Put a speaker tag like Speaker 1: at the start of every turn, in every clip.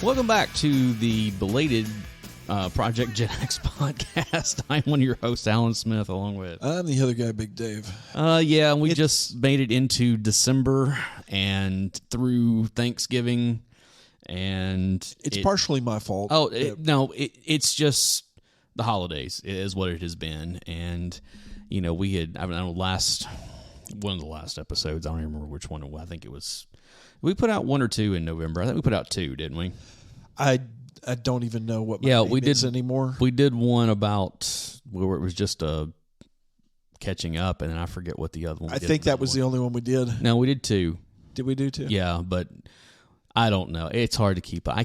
Speaker 1: Welcome back to the belated Project Gen X podcast. I'm one of your hosts, Alan Smith, along with...
Speaker 2: I'm the other guy, Big Dave.
Speaker 1: Yeah, we just made it into December and through Thanksgiving, and...
Speaker 2: It's partially my fault.
Speaker 1: Oh, it's just the holidays is what it has been. And, you know, we had... one of the last episodes, I don't even remember which one it was. I think it was... We put out one or two in November. I think we put out two, didn't we?
Speaker 2: I don't even know what my name is anymore.
Speaker 1: We did one about where it was just catching up, and then I forget what the other one was.
Speaker 2: I think that was the only one we did.
Speaker 1: No, we did two.
Speaker 2: Did we do two?
Speaker 1: Yeah, but I don't know. It's hard to keep. I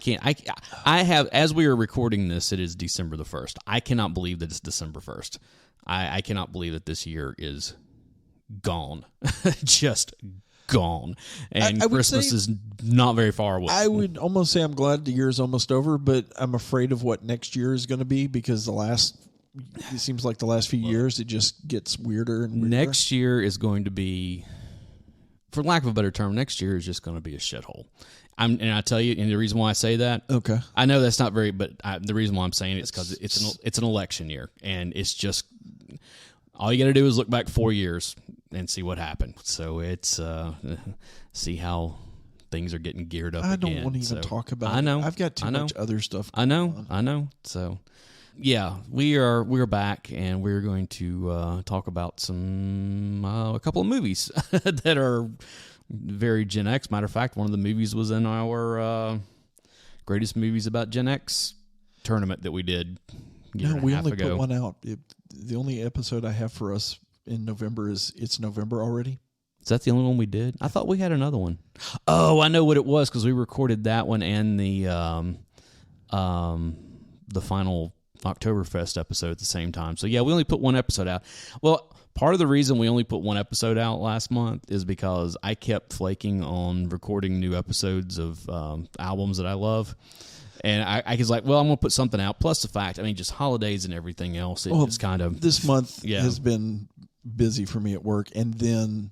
Speaker 1: have, as we are recording this, it is December the 1st. I cannot believe that it's December 1st. I cannot believe that this year is gone. Just gone, and Christmas is not very far away.
Speaker 2: I would almost say I'm glad the year is almost over, but I'm afraid of what next year is going to be because it seems like the last few years it just gets weirder and weirder. Next
Speaker 1: year is going to be, for lack of a better term, next year is just going to be a shithole. And I tell you, and the reason why I say that,
Speaker 2: okay,
Speaker 1: I know that's not very, but the reason why I'm saying it is because it's an election year, and it's just all you got to do is look back 4 years and see what happened. So it's see how things are getting geared up.
Speaker 2: I don't want to even talk about it.
Speaker 1: I know.
Speaker 2: I've got too much other stuff.
Speaker 1: I know. So yeah, we're back, and we're going to talk about a couple of movies that are very Gen X. Matter of fact, one of the movies was in our greatest movies about Gen X tournament that we did.
Speaker 2: We only put one out. The only episode I have for us in November it's November already.
Speaker 1: Is that the only one we did? I thought we had another one. Oh, I know what it was because we recorded that one and the final Oktoberfest episode at the same time. So yeah, we only put one episode out. Well, part of the reason we only put one episode out last month is because I kept flaking on recording new episodes of albums that I love. And I was like, well, I'm going to put something out. Plus the fact, just holidays and everything else. It's kind of...
Speaker 2: This month has been busy for me at work. And then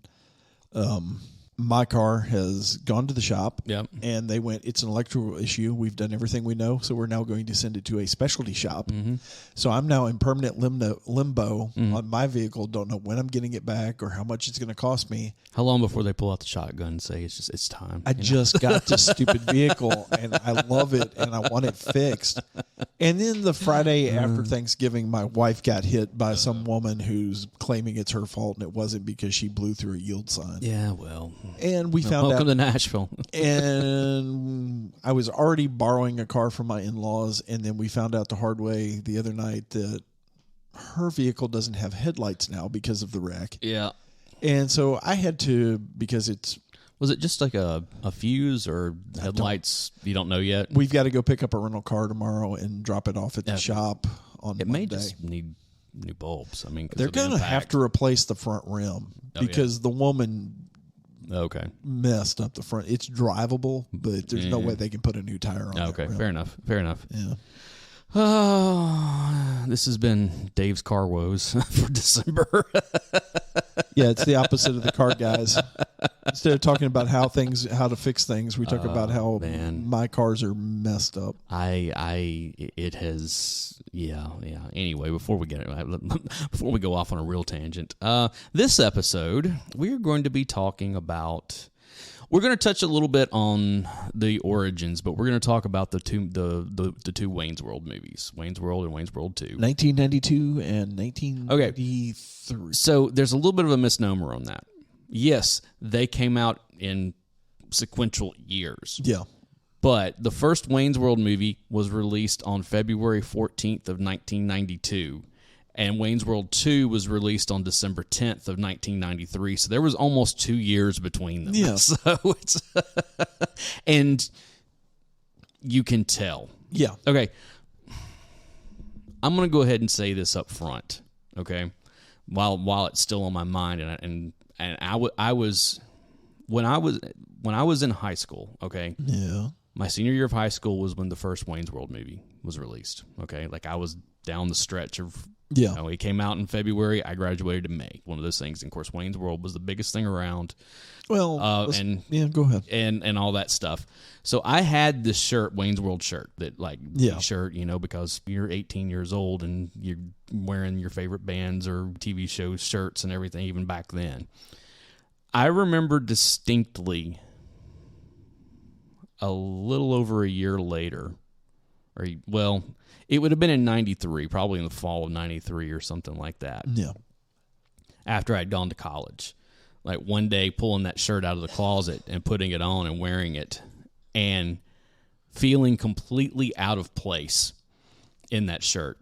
Speaker 2: my car has gone to the shop.
Speaker 1: Yep.
Speaker 2: And they went, it's an electrical issue. We've done everything we know. So we're now going to send it to a specialty shop. Mm-hmm. So I'm now in permanent limbo on my vehicle. Don't know when I'm getting it back or how much it's going to cost me.
Speaker 1: How long before they pull out the shotgun and say it's time?
Speaker 2: I just got this stupid vehicle and I love it and I want it fixed. And then the Friday after Thanksgiving, my wife got hit by some woman who's claiming it's her fault and it wasn't because she blew through a yield sign.
Speaker 1: Yeah, well.
Speaker 2: And we found out.
Speaker 1: Welcome to Nashville.
Speaker 2: And I was already borrowing a car from my in-laws, and then we found out the hard way the other night that her vehicle doesn't have headlights now because of the wreck.
Speaker 1: Yeah.
Speaker 2: And so I had to, because it's...
Speaker 1: Was it just like a fuse or headlights? You don't know yet?
Speaker 2: We've got to go pick up a rental car tomorrow and drop it off at the shop on Monday.
Speaker 1: It may just need new bulbs.
Speaker 2: They're going to have to replace the front rim because the woman...
Speaker 1: Okay.
Speaker 2: Messed up the front. It's drivable, but there's no way they can put a new tire on it.
Speaker 1: Okay, fair enough.
Speaker 2: Yeah.
Speaker 1: Oh, this has been Dave's car woes for December.
Speaker 2: Yeah, it's the opposite of the car guys. Instead of talking about how to fix things, we talk about how my cars are messed up.
Speaker 1: It has, yeah. Anyway, before we go off on a real tangent, this episode we're going to be talking about. We're going to touch a little bit on the origins, but we're going to talk about the two Wayne's World movies, Wayne's World and Wayne's World 2.
Speaker 2: 1992 and 1993.
Speaker 1: Okay. So there's a little bit of a misnomer on that. Yes, they came out in sequential years.
Speaker 2: Yeah.
Speaker 1: But the first Wayne's World movie was released on February 14th of 1992. And Wayne's World 2 was released on December 10th of 1993. So there was almost 2 years between them.
Speaker 2: Yeah.
Speaker 1: So it's and you can tell.
Speaker 2: Yeah.
Speaker 1: Okay. I'm going to go ahead and say this up front. Okay. While it's still on my mind, and I was when I was in high school. Okay.
Speaker 2: Yeah.
Speaker 1: My senior year of high school was when the first Wayne's World movie was released. Okay. Like I was down the stretch of
Speaker 2: Yeah.
Speaker 1: You know, it came out in February. I graduated in May. One of those things. And of course, Wayne's World was the biggest thing around.
Speaker 2: Well, go ahead.
Speaker 1: And all that stuff. So I had this shirt, Wayne's World shirt, that shirt, you know, because you're 18 years old and you're wearing your favorite bands or TV shows shirts and everything, even back then. I remember distinctly a little over a year later, it would have been in 93, probably in the fall of 93 or something like that.
Speaker 2: Yeah.
Speaker 1: After I'd gone to college. Like one day pulling that shirt out of the closet and putting it on and wearing it and feeling completely out of place in that shirt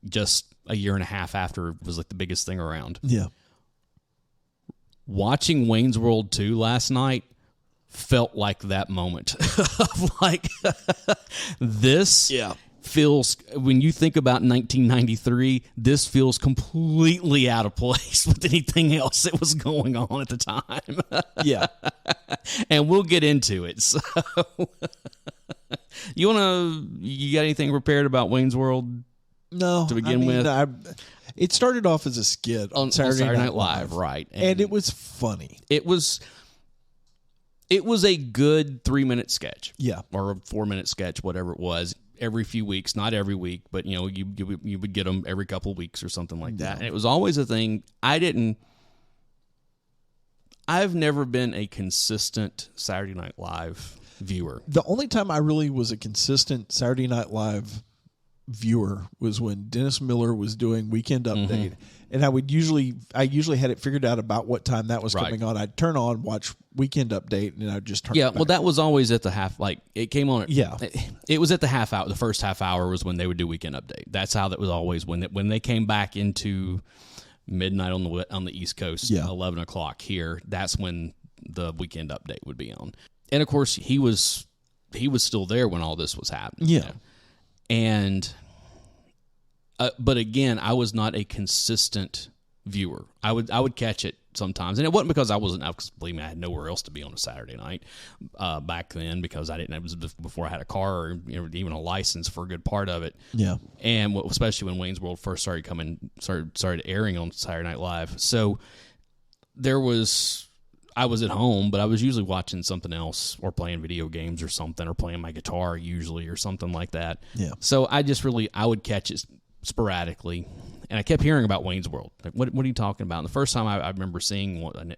Speaker 1: just a year and a half after it was like the biggest thing around.
Speaker 2: Yeah.
Speaker 1: Watching Wayne's World 2 last night felt like that moment of like this feels, when you think about 1993, this feels completely out of place with anything else that was going on at the time.
Speaker 2: Yeah.
Speaker 1: And we'll get into it. So you got anything prepared about Wayne's World?
Speaker 2: No.
Speaker 1: To begin with?
Speaker 2: It started off as a skit on Saturday Night Live.
Speaker 1: Right.
Speaker 2: And it was funny.
Speaker 1: It was a good 3-minute sketch.
Speaker 2: Yeah.
Speaker 1: Or a 4-minute sketch, whatever it was. Every few weeks, not every week, but you know, you would get them every couple of weeks or something like that. And it was always a thing. I've never been a consistent Saturday Night Live viewer.
Speaker 2: The only time I really was a consistent Saturday Night Live viewer was when Dennis Miller was doing Weekend Update. And I usually had it figured out about what time that was coming on. I'd turn on, watch Weekend Update, and I'd just turn it back.
Speaker 1: Well, that was always at the half, like, it came on.
Speaker 2: Yeah.
Speaker 1: It was at the half hour. The first half hour was when they would do Weekend Update. That's how that was always when they came back into midnight on the East Coast, 11 o'clock here. That's when the Weekend Update would be on. And, of course, he was still there when all this was happening.
Speaker 2: Yeah.
Speaker 1: You know? And but again, I was not a consistent viewer. I would catch it sometimes, and it wasn't because I wasn't. Because believe me, I had nowhere else to be on a Saturday night back then because I didn't. It was before I had a car or even a license for a good part of it.
Speaker 2: Yeah,
Speaker 1: and especially when Wayne's World first started airing on Saturday Night Live. So I was at home, but I was usually watching something else or playing video games or something or playing my guitar usually or something like that.
Speaker 2: Yeah.
Speaker 1: So I would catch it sporadically, and I kept hearing about Wayne's World. Like, what are you talking about? And the first time I remember seeing one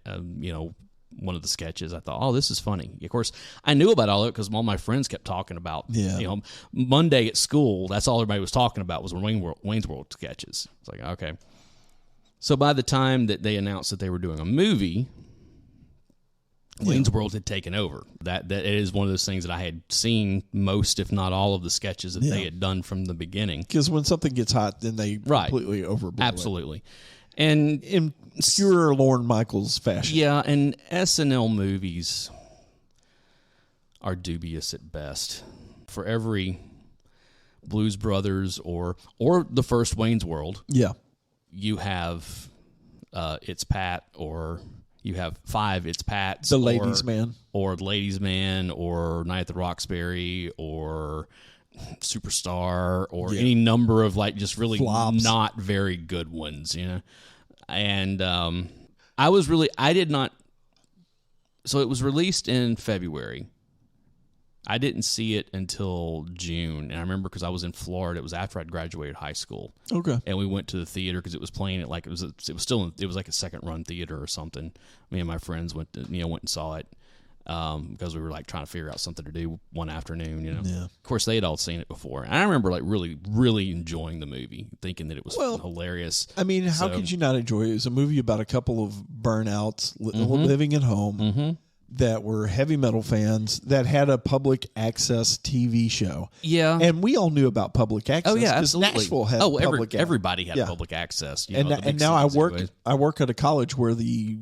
Speaker 1: of the sketches, I thought, oh, this is funny. Of course, I knew about all of it because all my friends kept talking about.
Speaker 2: Yeah.
Speaker 1: Monday at school, that's all everybody was talking about was Wayne's World sketches. It's like, okay. So by the time that they announced that they were doing a movie, Wayne's World had taken over. That it is one of those things that I had seen most, if not all, of the sketches that they had done from the beginning.
Speaker 2: Because when something gets hot, then they completely overblow
Speaker 1: Absolutely. It. And
Speaker 2: in pure Lorne Michaels fashion.
Speaker 1: Yeah, and SNL movies are dubious at best. For every Blues Brothers or the first Wayne's World, you have It's Pat, or you have 5 It's Pats,
Speaker 2: The Ladies' Man,
Speaker 1: or Ladies' Man, or Night at the Roxbury, or Superstar, or any number of like just really flops. Not very good ones, And I did not. So it was released in February. I didn't see it until June, and I remember because I was in Florida. It was after I'd graduated high school.
Speaker 2: Okay,
Speaker 1: and we went to the theater because it was playing it like it was like a second run theater or something. Me and my friends went and saw it because we were like trying to figure out something to do one afternoon.
Speaker 2: Yeah.
Speaker 1: Of course they had all seen it before, and I remember like really, really enjoying the movie, thinking that it was hilarious.
Speaker 2: I mean, how could you not enjoy it? It was a movie about a couple of burnouts living at home. That were heavy metal fans that had a public access TV show.
Speaker 1: Yeah.
Speaker 2: And we all knew about public access.
Speaker 1: Oh, yeah, absolutely.
Speaker 2: Nashville had public
Speaker 1: everybody had public access.
Speaker 2: And now I work at a college where the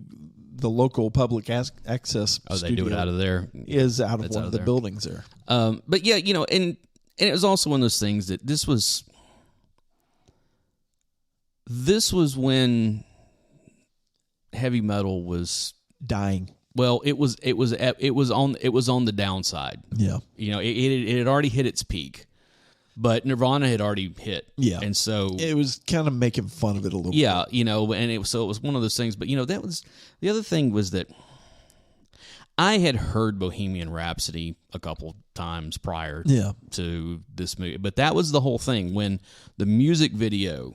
Speaker 2: local public access
Speaker 1: they do it out of there.
Speaker 2: Is out of one of the buildings there.
Speaker 1: But yeah, and it was also one of those things that this was when heavy metal was
Speaker 2: dying.
Speaker 1: Well, it was on the downside.
Speaker 2: Yeah.
Speaker 1: It had already hit its peak. But Nirvana had already hit.
Speaker 2: Yeah.
Speaker 1: And so
Speaker 2: it was kind of making fun of it a little bit.
Speaker 1: Yeah, and it was one of those things. But, that was the other thing was that I had heard Bohemian Rhapsody a couple times prior to this movie. But that was the whole thing. When the music video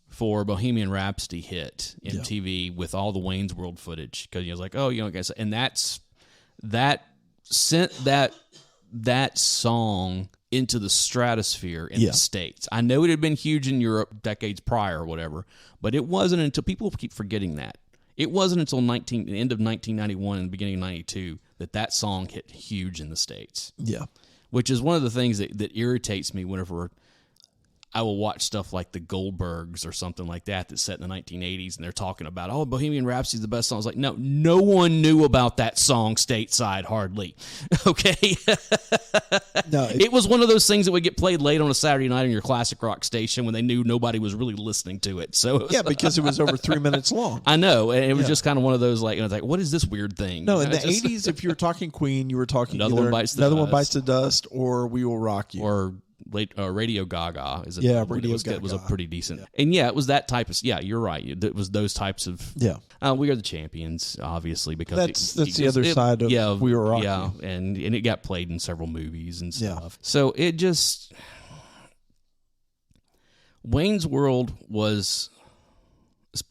Speaker 1: for Bohemian Rhapsody hit MTV with all the Wayne's World footage, because I was like, guys, and that sent that song into the stratosphere in the States. I know it had been huge in Europe decades prior or whatever, but it wasn't until people keep forgetting that. It wasn't until the end of 1991 and the beginning of 92 that song hit huge in the States.
Speaker 2: Yeah.
Speaker 1: Which is one of the things that irritates me whenever I will watch stuff like the Goldbergs or something like that's set in the 1980s, and they're talking about, Bohemian Rhapsody is the best song. I was like, no one knew about that song stateside hardly. Okay?
Speaker 2: No,
Speaker 1: it was one of those things that would get played late on a Saturday night on your classic rock station when they knew nobody was really listening to it. So
Speaker 2: because it was over 3 minutes long.
Speaker 1: I know, and it was just kind of one of those what is this weird thing?
Speaker 2: No, in the 80s, if you were talking Queen, you were talking
Speaker 1: Another One Bites
Speaker 2: the Dust, or We Will Rock You,
Speaker 1: or Radio Gaga is
Speaker 2: Gaga
Speaker 1: was a pretty decent, and it was that type of. Yeah, you're right. It was those types of.
Speaker 2: Yeah,
Speaker 1: We Are the Champions, obviously, because
Speaker 2: that's the other side of We Will Rock You.
Speaker 1: and it got played in several movies and stuff.
Speaker 2: Yeah.
Speaker 1: So it just Wayne's World was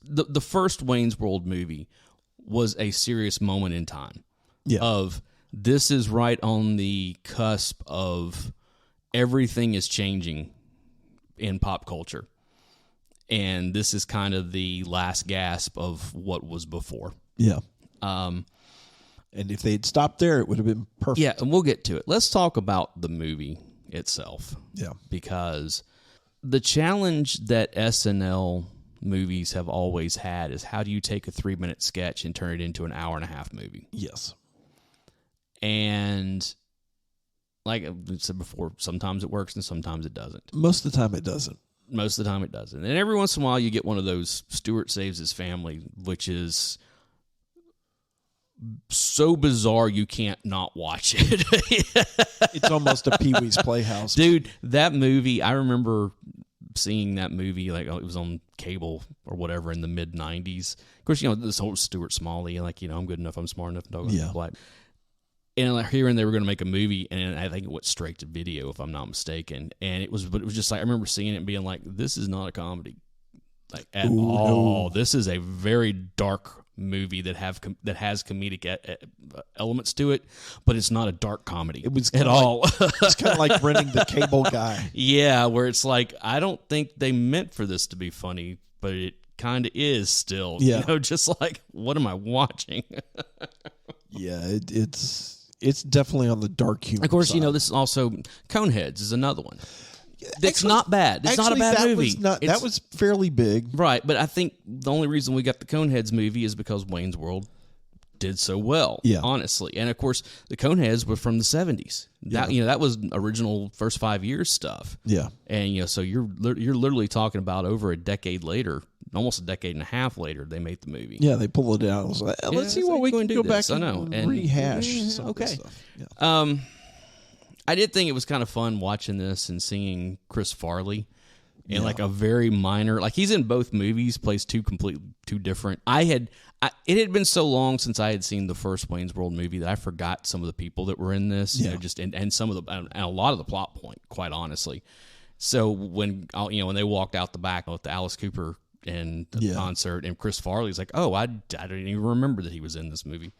Speaker 1: the first Wayne's World movie was a serious moment in time.
Speaker 2: Yeah.
Speaker 1: Of this is right on the cusp of. Everything is changing in pop culture. And this is kind of the last gasp of what was before.
Speaker 2: Yeah. And if they'd stopped there, it would have been perfect.
Speaker 1: Yeah, and we'll get to it. Let's talk about the movie itself.
Speaker 2: Yeah.
Speaker 1: Because the challenge that SNL movies have always had is how do you take a 3-minute sketch and turn it into an hour-and-a-half movie?
Speaker 2: Yes.
Speaker 1: And like I said before, sometimes it works and sometimes it doesn't.
Speaker 2: Most of the time it doesn't.
Speaker 1: Most of the time it doesn't. And every once in a while you get one of those Stuart Saves His Family, which is so bizarre you can't not watch it.
Speaker 2: It's almost a Pee-wee's Playhouse.
Speaker 1: Dude, that movie, I remember seeing that movie, like it was on cable or whatever in the mid-90s. Of course, this whole Stuart Smalley, I'm good enough, I'm smart enough to know I'm black. And like hearing they were going to make a movie, and I think it went straight to video, if I'm not mistaken. And it was just like I remember seeing it and being like, "This is not a comedy, like at all. No. This is a very dark movie that has comedic elements to it, but it's not a dark comedy. It was at all.
Speaker 2: It's kind of like renting the cable guy.
Speaker 1: Yeah, where it's like I don't think they meant for this to be funny, but it kind of is still.
Speaker 2: Yeah,
Speaker 1: just like what am I watching?
Speaker 2: Yeah, it's definitely on the dark humor.
Speaker 1: Of course,
Speaker 2: side.
Speaker 1: this is also Coneheads is another one. That's not bad. It's not a bad movie.
Speaker 2: That was fairly big.
Speaker 1: Right, but I think the only reason we got the Coneheads movie is because Wayne's World did so well, honestly. And, of course, the Coneheads were from the 70s. That was original first 5 years stuff.
Speaker 2: Yeah.
Speaker 1: And, so you're literally talking about over a decade later, almost a decade and a half later, they made the movie.
Speaker 2: Yeah, they pulled it out. I was like, let's see what we can go back and rehash some of this stuff.
Speaker 1: Yeah. I did think it was kind of fun watching this and seeing Chris Farley in like a very minor, like he's in both movies, plays two different. It had been so long since I had seen the first Wayne's World movie that I forgot some of the people that were in this, and some of and a lot of the plot point, quite honestly. So when they walked out the back with the Alice Cooper and the concert, and Chris Farley's like, oh, I didn't even remember that he was in this movie.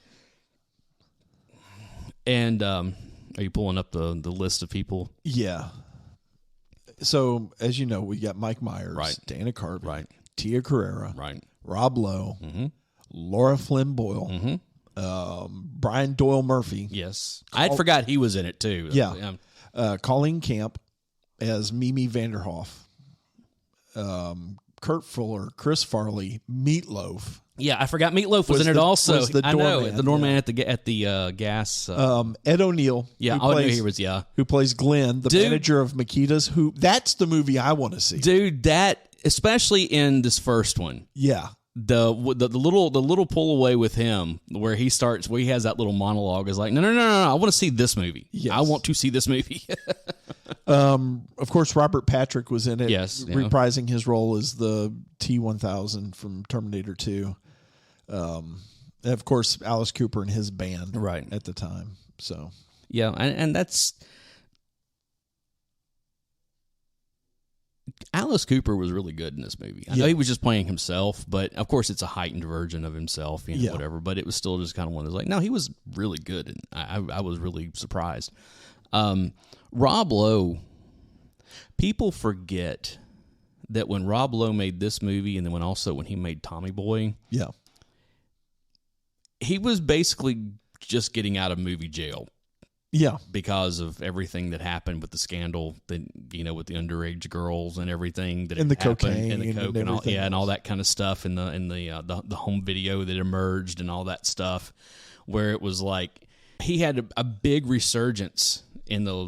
Speaker 1: And are you pulling up the list of people?
Speaker 2: Yeah. So, as you know, we got Mike Myers,
Speaker 1: right.
Speaker 2: Dana Carvey,
Speaker 1: right.
Speaker 2: Tia Carrera,
Speaker 1: right.
Speaker 2: Rob Lowe,
Speaker 1: mm-hmm.
Speaker 2: Laura Flynn Boyle,
Speaker 1: mm-hmm.
Speaker 2: Brian Doyle Murphy.
Speaker 1: Yes. I forgot he was in it, too.
Speaker 2: Yeah. Colleen Camp as Mimi Vanderhoff. Kurt Fuller, Chris Farley, Meatloaf.
Speaker 1: Yeah, I forgot Meatloaf was in it also.
Speaker 2: Was the doorman,
Speaker 1: the doorman at the gas.
Speaker 2: Ed O'Neill.
Speaker 1: Yeah, I knew he was. Yeah,
Speaker 2: who plays Glenn, the manager of Makita's. That's the movie I want to see,
Speaker 1: dude. That especially in this first one.
Speaker 2: Yeah,
Speaker 1: the little pull away with him where he has that little monologue is like no, I want to see this movie. Yes. I want to see this movie.
Speaker 2: Of course, Robert Patrick was in it.
Speaker 1: Yes, yeah.
Speaker 2: Reprising his role as the T-1000 from Terminator 2. And of course, Alice Cooper and his band at the time. So
Speaker 1: yeah, and that's... Alice Cooper was really good in this movie. I know he was just playing himself, but of course it's a heightened version of himself, whatever. But it was still just kind of one of those, like, no, he was really good, and I was really surprised. Rob Lowe, people forget that when Rob Lowe made this movie, and then when he made Tommy Boy, he was basically just getting out of movie jail.
Speaker 2: Yeah,
Speaker 1: because of everything that happened with the scandal, that with the underage girls and everything that
Speaker 2: and the
Speaker 1: happened,
Speaker 2: cocaine
Speaker 1: and the coke and all,
Speaker 2: and
Speaker 1: all that kind of stuff, and the home video that emerged and all that stuff, where it was like he had a big resurgence in the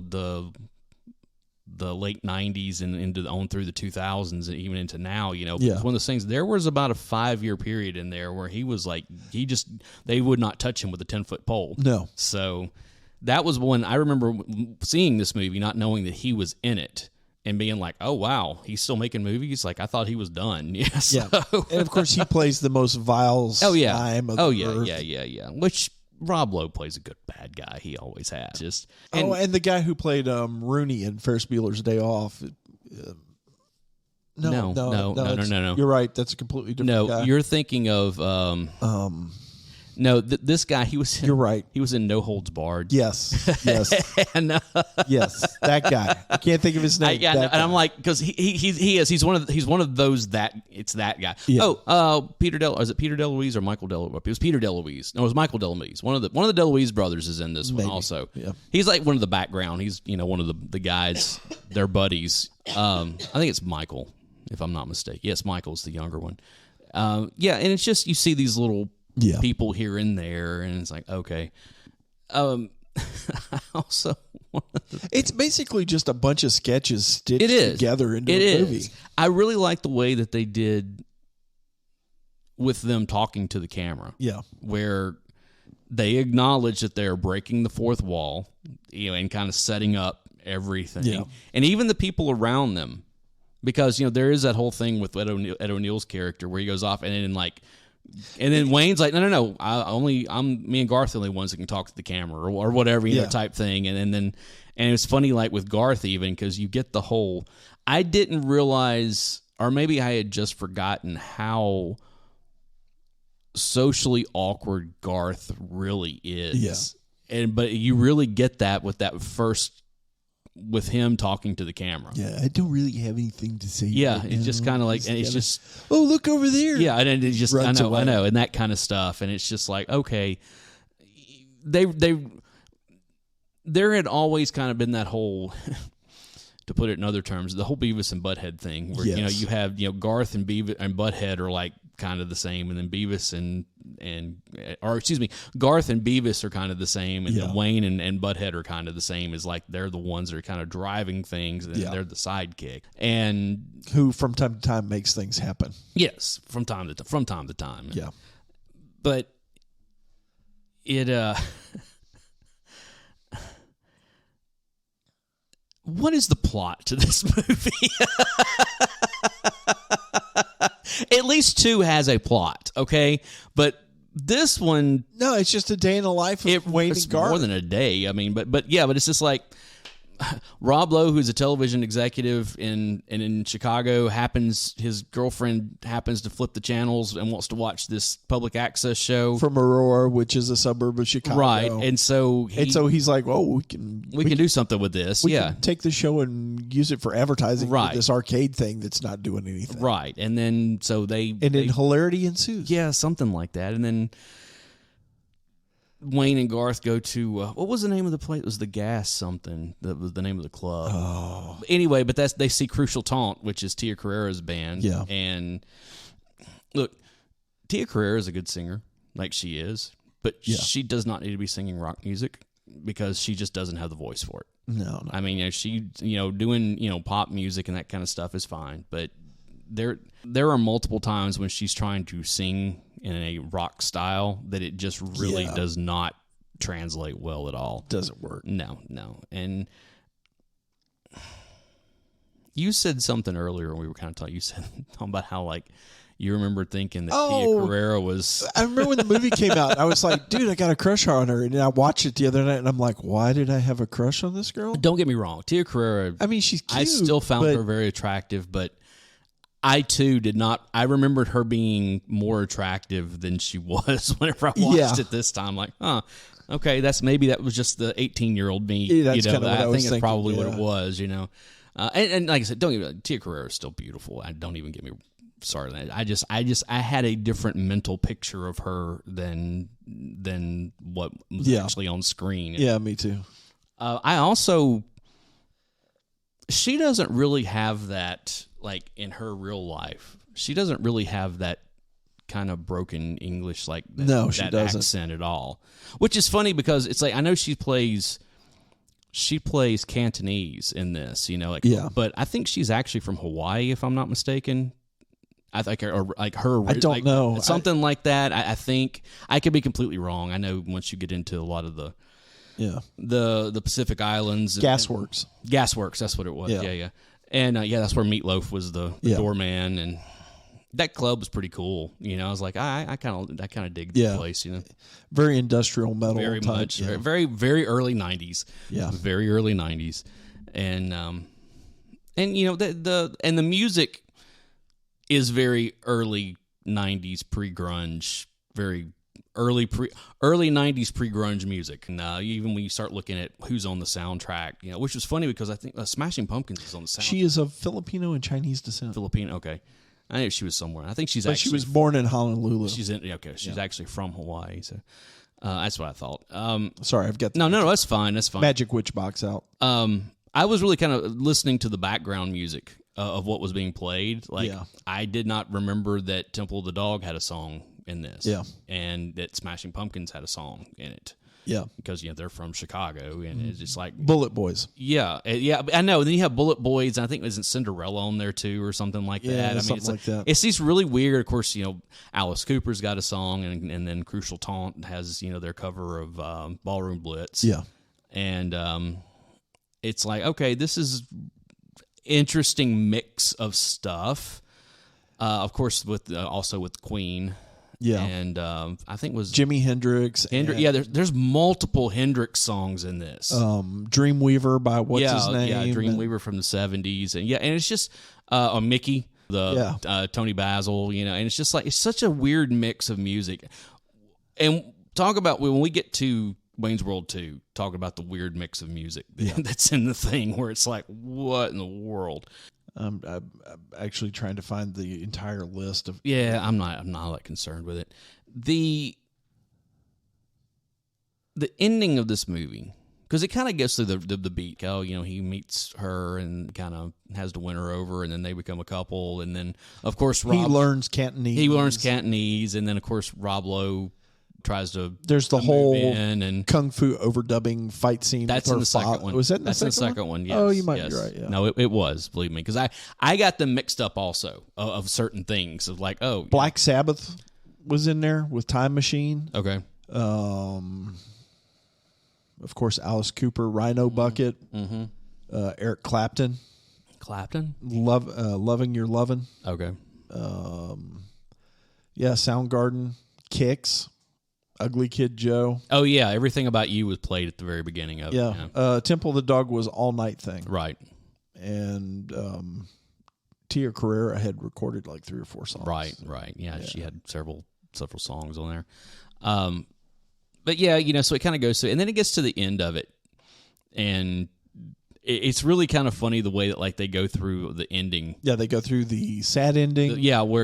Speaker 1: late 90s and into on through the 2000s and even into now. One of those things. There was about a 5-year period in there where he was like they would not touch him with a 10-foot pole.
Speaker 2: No,
Speaker 1: so. That was when I remember seeing this movie, not knowing that he was in it, and being like, "Oh wow, he's still making movies." Like I thought he was done. Yeah,
Speaker 2: and of course he plays the most vile slime of the earth.
Speaker 1: Yeah. Which Rob Lowe plays a good bad guy. He always has.
Speaker 2: And the guy who played Rooney in Ferris Bueller's Day Off. No. You're right. That's a completely different guy.
Speaker 1: No, you're thinking of No, this guy, he was.
Speaker 2: You're right.
Speaker 1: He was in No Holds Barred.
Speaker 2: Yes.
Speaker 1: and,
Speaker 2: yes, that guy. I can't think of his name.
Speaker 1: And I'm like, because he is. He's one of those that it's that guy. Yeah. Peter Is it Peter DeLuise or Michael DeLuise? It was Peter DeLuise. No, it was Michael DeLuise. One of the DeLuise brothers is in this one also.
Speaker 2: Yeah.
Speaker 1: He's like one of the background. He's one of the guys. They're buddies. I think it's Michael, if I'm not mistaken. Yes, Michael's the younger one. And it's just you see these little. People here and there, and it's like, okay. Also,
Speaker 2: it's basically just a bunch of sketches stitched together into a movie.
Speaker 1: I really like the way that they did with them talking to the camera.
Speaker 2: Yeah,
Speaker 1: where they acknowledge that they're breaking the fourth wall, and kind of setting up everything, and even the people around them, because there is that whole thing with Ed O'Neill's character where he goes off and then Wayne's like, no. Me and Garth are the only ones that can talk to the camera or whatever, type thing. And it's funny, like with Garth, even because you get the whole. I didn't realize, or maybe I had just forgotten how socially awkward Garth really is. Yeah. But you really get that with that first. With him talking to the camera.
Speaker 2: Yeah, I don't really have anything to say.
Speaker 1: Yeah, right, it's just kind of like, and it's just,
Speaker 2: oh, look over there.
Speaker 1: Yeah, and it just, I know, and that kind of stuff, and it's just like, okay, there had always kind of been that whole, to put it in other terms, the whole Beavis and Butthead thing, where you have Garth and Beavis and Butthead are like kind of the same, and then Garth and Beavis are kind of the same, and then Wayne and Butthead are kind of the same. Is like they're the ones that are kind of driving things, and they're the sidekick, and
Speaker 2: who from time to time makes things happen.
Speaker 1: Yes, from time to time.
Speaker 2: Yeah,
Speaker 1: but it what is the plot to this movie? At least 2 has a plot, okay? But this one...
Speaker 2: No, it's just a day in the life of Wayne and Garth.
Speaker 1: More than a day. I mean, but it's just like... Rob Lowe, who's a television executive in Chicago, his girlfriend happens to flip the channels and wants to watch this public access show
Speaker 2: from Aurora, which is a suburb of Chicago.
Speaker 1: Right, and so
Speaker 2: he's like, "Oh, we can
Speaker 1: do something with this.
Speaker 2: We can take the show and use it for advertising. Right, for this arcade thing that's not doing anything.
Speaker 1: Right, and then
Speaker 2: then hilarity ensues.
Speaker 1: Yeah, something like that, and then. Wayne and Garth go to what was the name of the place? It was the Gas something. That was the name of the club.
Speaker 2: Oh,
Speaker 1: anyway, but they see Crucial Taunt, which is Tia Carrere's band.
Speaker 2: Yeah,
Speaker 1: and look, Tia Carrere is a good singer, like she is, but she does not need to be singing rock music because she just doesn't have the voice for it.
Speaker 2: No.
Speaker 1: I mean, she doing pop music and that kind of stuff is fine, but there are multiple times when she's trying to sing in a rock style that it just really does not translate well at all.
Speaker 2: Doesn't work.
Speaker 1: No. And You said something earlier when we were kind of talking. You said talking about how like you remember thinking that Tia
Speaker 2: Oh,
Speaker 1: Carrera was.
Speaker 2: I remember when the movie came out, I was like, dude, I got a crush on her. And I watched it the other night, and I'm like, why did I have a crush on this girl?
Speaker 1: Don't get me wrong, Tia Carrera.
Speaker 2: I mean, she's cute.
Speaker 1: I still found her very attractive, but I too did not. I remembered her being more attractive than she was whenever I watched it this time. Like, okay, that was just the 18-year-old me.
Speaker 2: Yeah, that's kinda what I was
Speaker 1: think it's
Speaker 2: thinking,
Speaker 1: probably what
Speaker 2: yeah.
Speaker 1: it was. And like I said, don't get me. Tia Carrera is still beautiful. Don't even get me. Sorry, I had a different mental picture of her than what was actually on screen.
Speaker 2: Yeah, me too.
Speaker 1: She doesn't really have that, like, in her real life. She doesn't really have that kind of broken English, like that
Speaker 2: doesn't.
Speaker 1: accent at all. Which is funny because it's like, I know she plays Cantonese in this, but I think she's actually from Hawaii, if I'm not mistaken. I think, or like her.
Speaker 2: I don't know.
Speaker 1: Something like that. I think I could be completely wrong. I know once you get into a lot of the Pacific Islands,
Speaker 2: Gasworks.
Speaker 1: Gasworks. That's what it was. Yeah. And that's where Meatloaf was the doorman, and that club was pretty cool. I was like, I kind of dig the place.
Speaker 2: Very industrial metal.
Speaker 1: Very
Speaker 2: type,
Speaker 1: much. Very very early '90s.
Speaker 2: Yeah.
Speaker 1: Very early '90s, and the music is very early '90s pre-grunge, very early 90s pre-grunge music. And even when you start looking at who's on the soundtrack, which was funny because I think Smashing Pumpkins is on the soundtrack.
Speaker 2: She is of Filipino and Chinese descent.
Speaker 1: Filipino, okay. I knew she was somewhere. I think she
Speaker 2: was born in Honolulu.
Speaker 1: She's actually from Hawaii, so that's what I thought.
Speaker 2: Sorry, I've got
Speaker 1: no, that's fine. That's fine.
Speaker 2: Magic Witch Box out.
Speaker 1: I was really kind of listening to the background music of what was being played. Like, I did not remember that Temple of the Dog had a song in this. Yeah. And that Smashing Pumpkins had a song in it.
Speaker 2: Yeah.
Speaker 1: Because, they're from Chicago, and it's just like...
Speaker 2: Bullet Boys.
Speaker 1: Yeah. I know. Then you have Bullet Boys, and I think isn't Cinderella on there, too, or something like that. I mean,
Speaker 2: something like that.
Speaker 1: It's these really weird... Of course, Alice Cooper's got a song, and then Crucial Taunt has, their cover of Ballroom Blitz.
Speaker 2: Yeah.
Speaker 1: And it's like, okay, this is... interesting mix of stuff, of course, also with Queen, and I think it was
Speaker 2: Jimi Hendrix.
Speaker 1: There's multiple Hendrix songs in this.
Speaker 2: Dreamweaver by what's his name?
Speaker 1: Yeah, Dreamweaver from the '70s, and it's just Mickey, Tony Basil, and it's just like it's such a weird mix of music. And talk about when we get to Wayne's World 2, talking about the weird mix of music that's in the thing, where it's like, what in the world?
Speaker 2: I'm actually trying to find the entire list of.
Speaker 1: Yeah, I'm not that concerned with it. The ending of this movie, because it kind of gets through the beat. Oh, he meets her and kind of has to win her over, and then they become a couple, and then of course
Speaker 2: he learns Cantonese.
Speaker 1: And then of course Rob Lowe tries to.
Speaker 2: There's the whole
Speaker 1: and
Speaker 2: kung fu overdubbing fight scene.
Speaker 1: That's in the second one.
Speaker 2: Was that in
Speaker 1: the second one? Yes.
Speaker 2: Oh, you might be right. Yeah.
Speaker 1: No, it was. Believe me, because I got them mixed up also of certain things of like
Speaker 2: Black Sabbath was in there with Time Machine.
Speaker 1: Okay.
Speaker 2: Of course, Alice Cooper, Rhino Bucket, Eric Clapton. Loving Your Lovin'.
Speaker 1: Okay.
Speaker 2: Soundgarden, Kicks. Ugly Kid Joe.
Speaker 1: Oh, yeah. Everything About You was played at the very beginning of it.
Speaker 2: Yeah. Temple of the Dog was All Night Thing.
Speaker 1: Right.
Speaker 2: And Tia Carrera had recorded like 3 or 4 songs.
Speaker 1: Right. Yeah, she had several songs on there. But yeah, so it kind of goes through, and then it gets to the end of it, and it's really kind of funny the way that like they go through the ending.
Speaker 2: Yeah, they go through the sad ending.
Speaker 1: And they're like,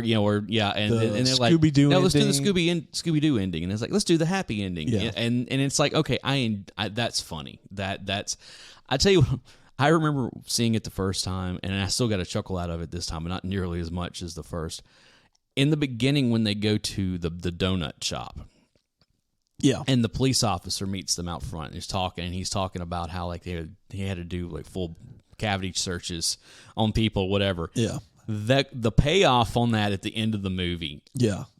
Speaker 2: Scooby-Doo
Speaker 1: no, let's do the Scooby-Doo ending, and it's like, let's do the happy ending.
Speaker 2: Yeah.
Speaker 1: And it's like, okay, I that's funny. That's I tell you what, I remember seeing it the first time, and I still got a chuckle out of it this time, but not nearly as much as the first. In the beginning, when they go to the donut shop.
Speaker 2: Yeah,
Speaker 1: and the police officer meets them out front. And he's talking about how like he had to do like full cavity searches on people, whatever.
Speaker 2: Yeah,
Speaker 1: the payoff on that at the end of the movie,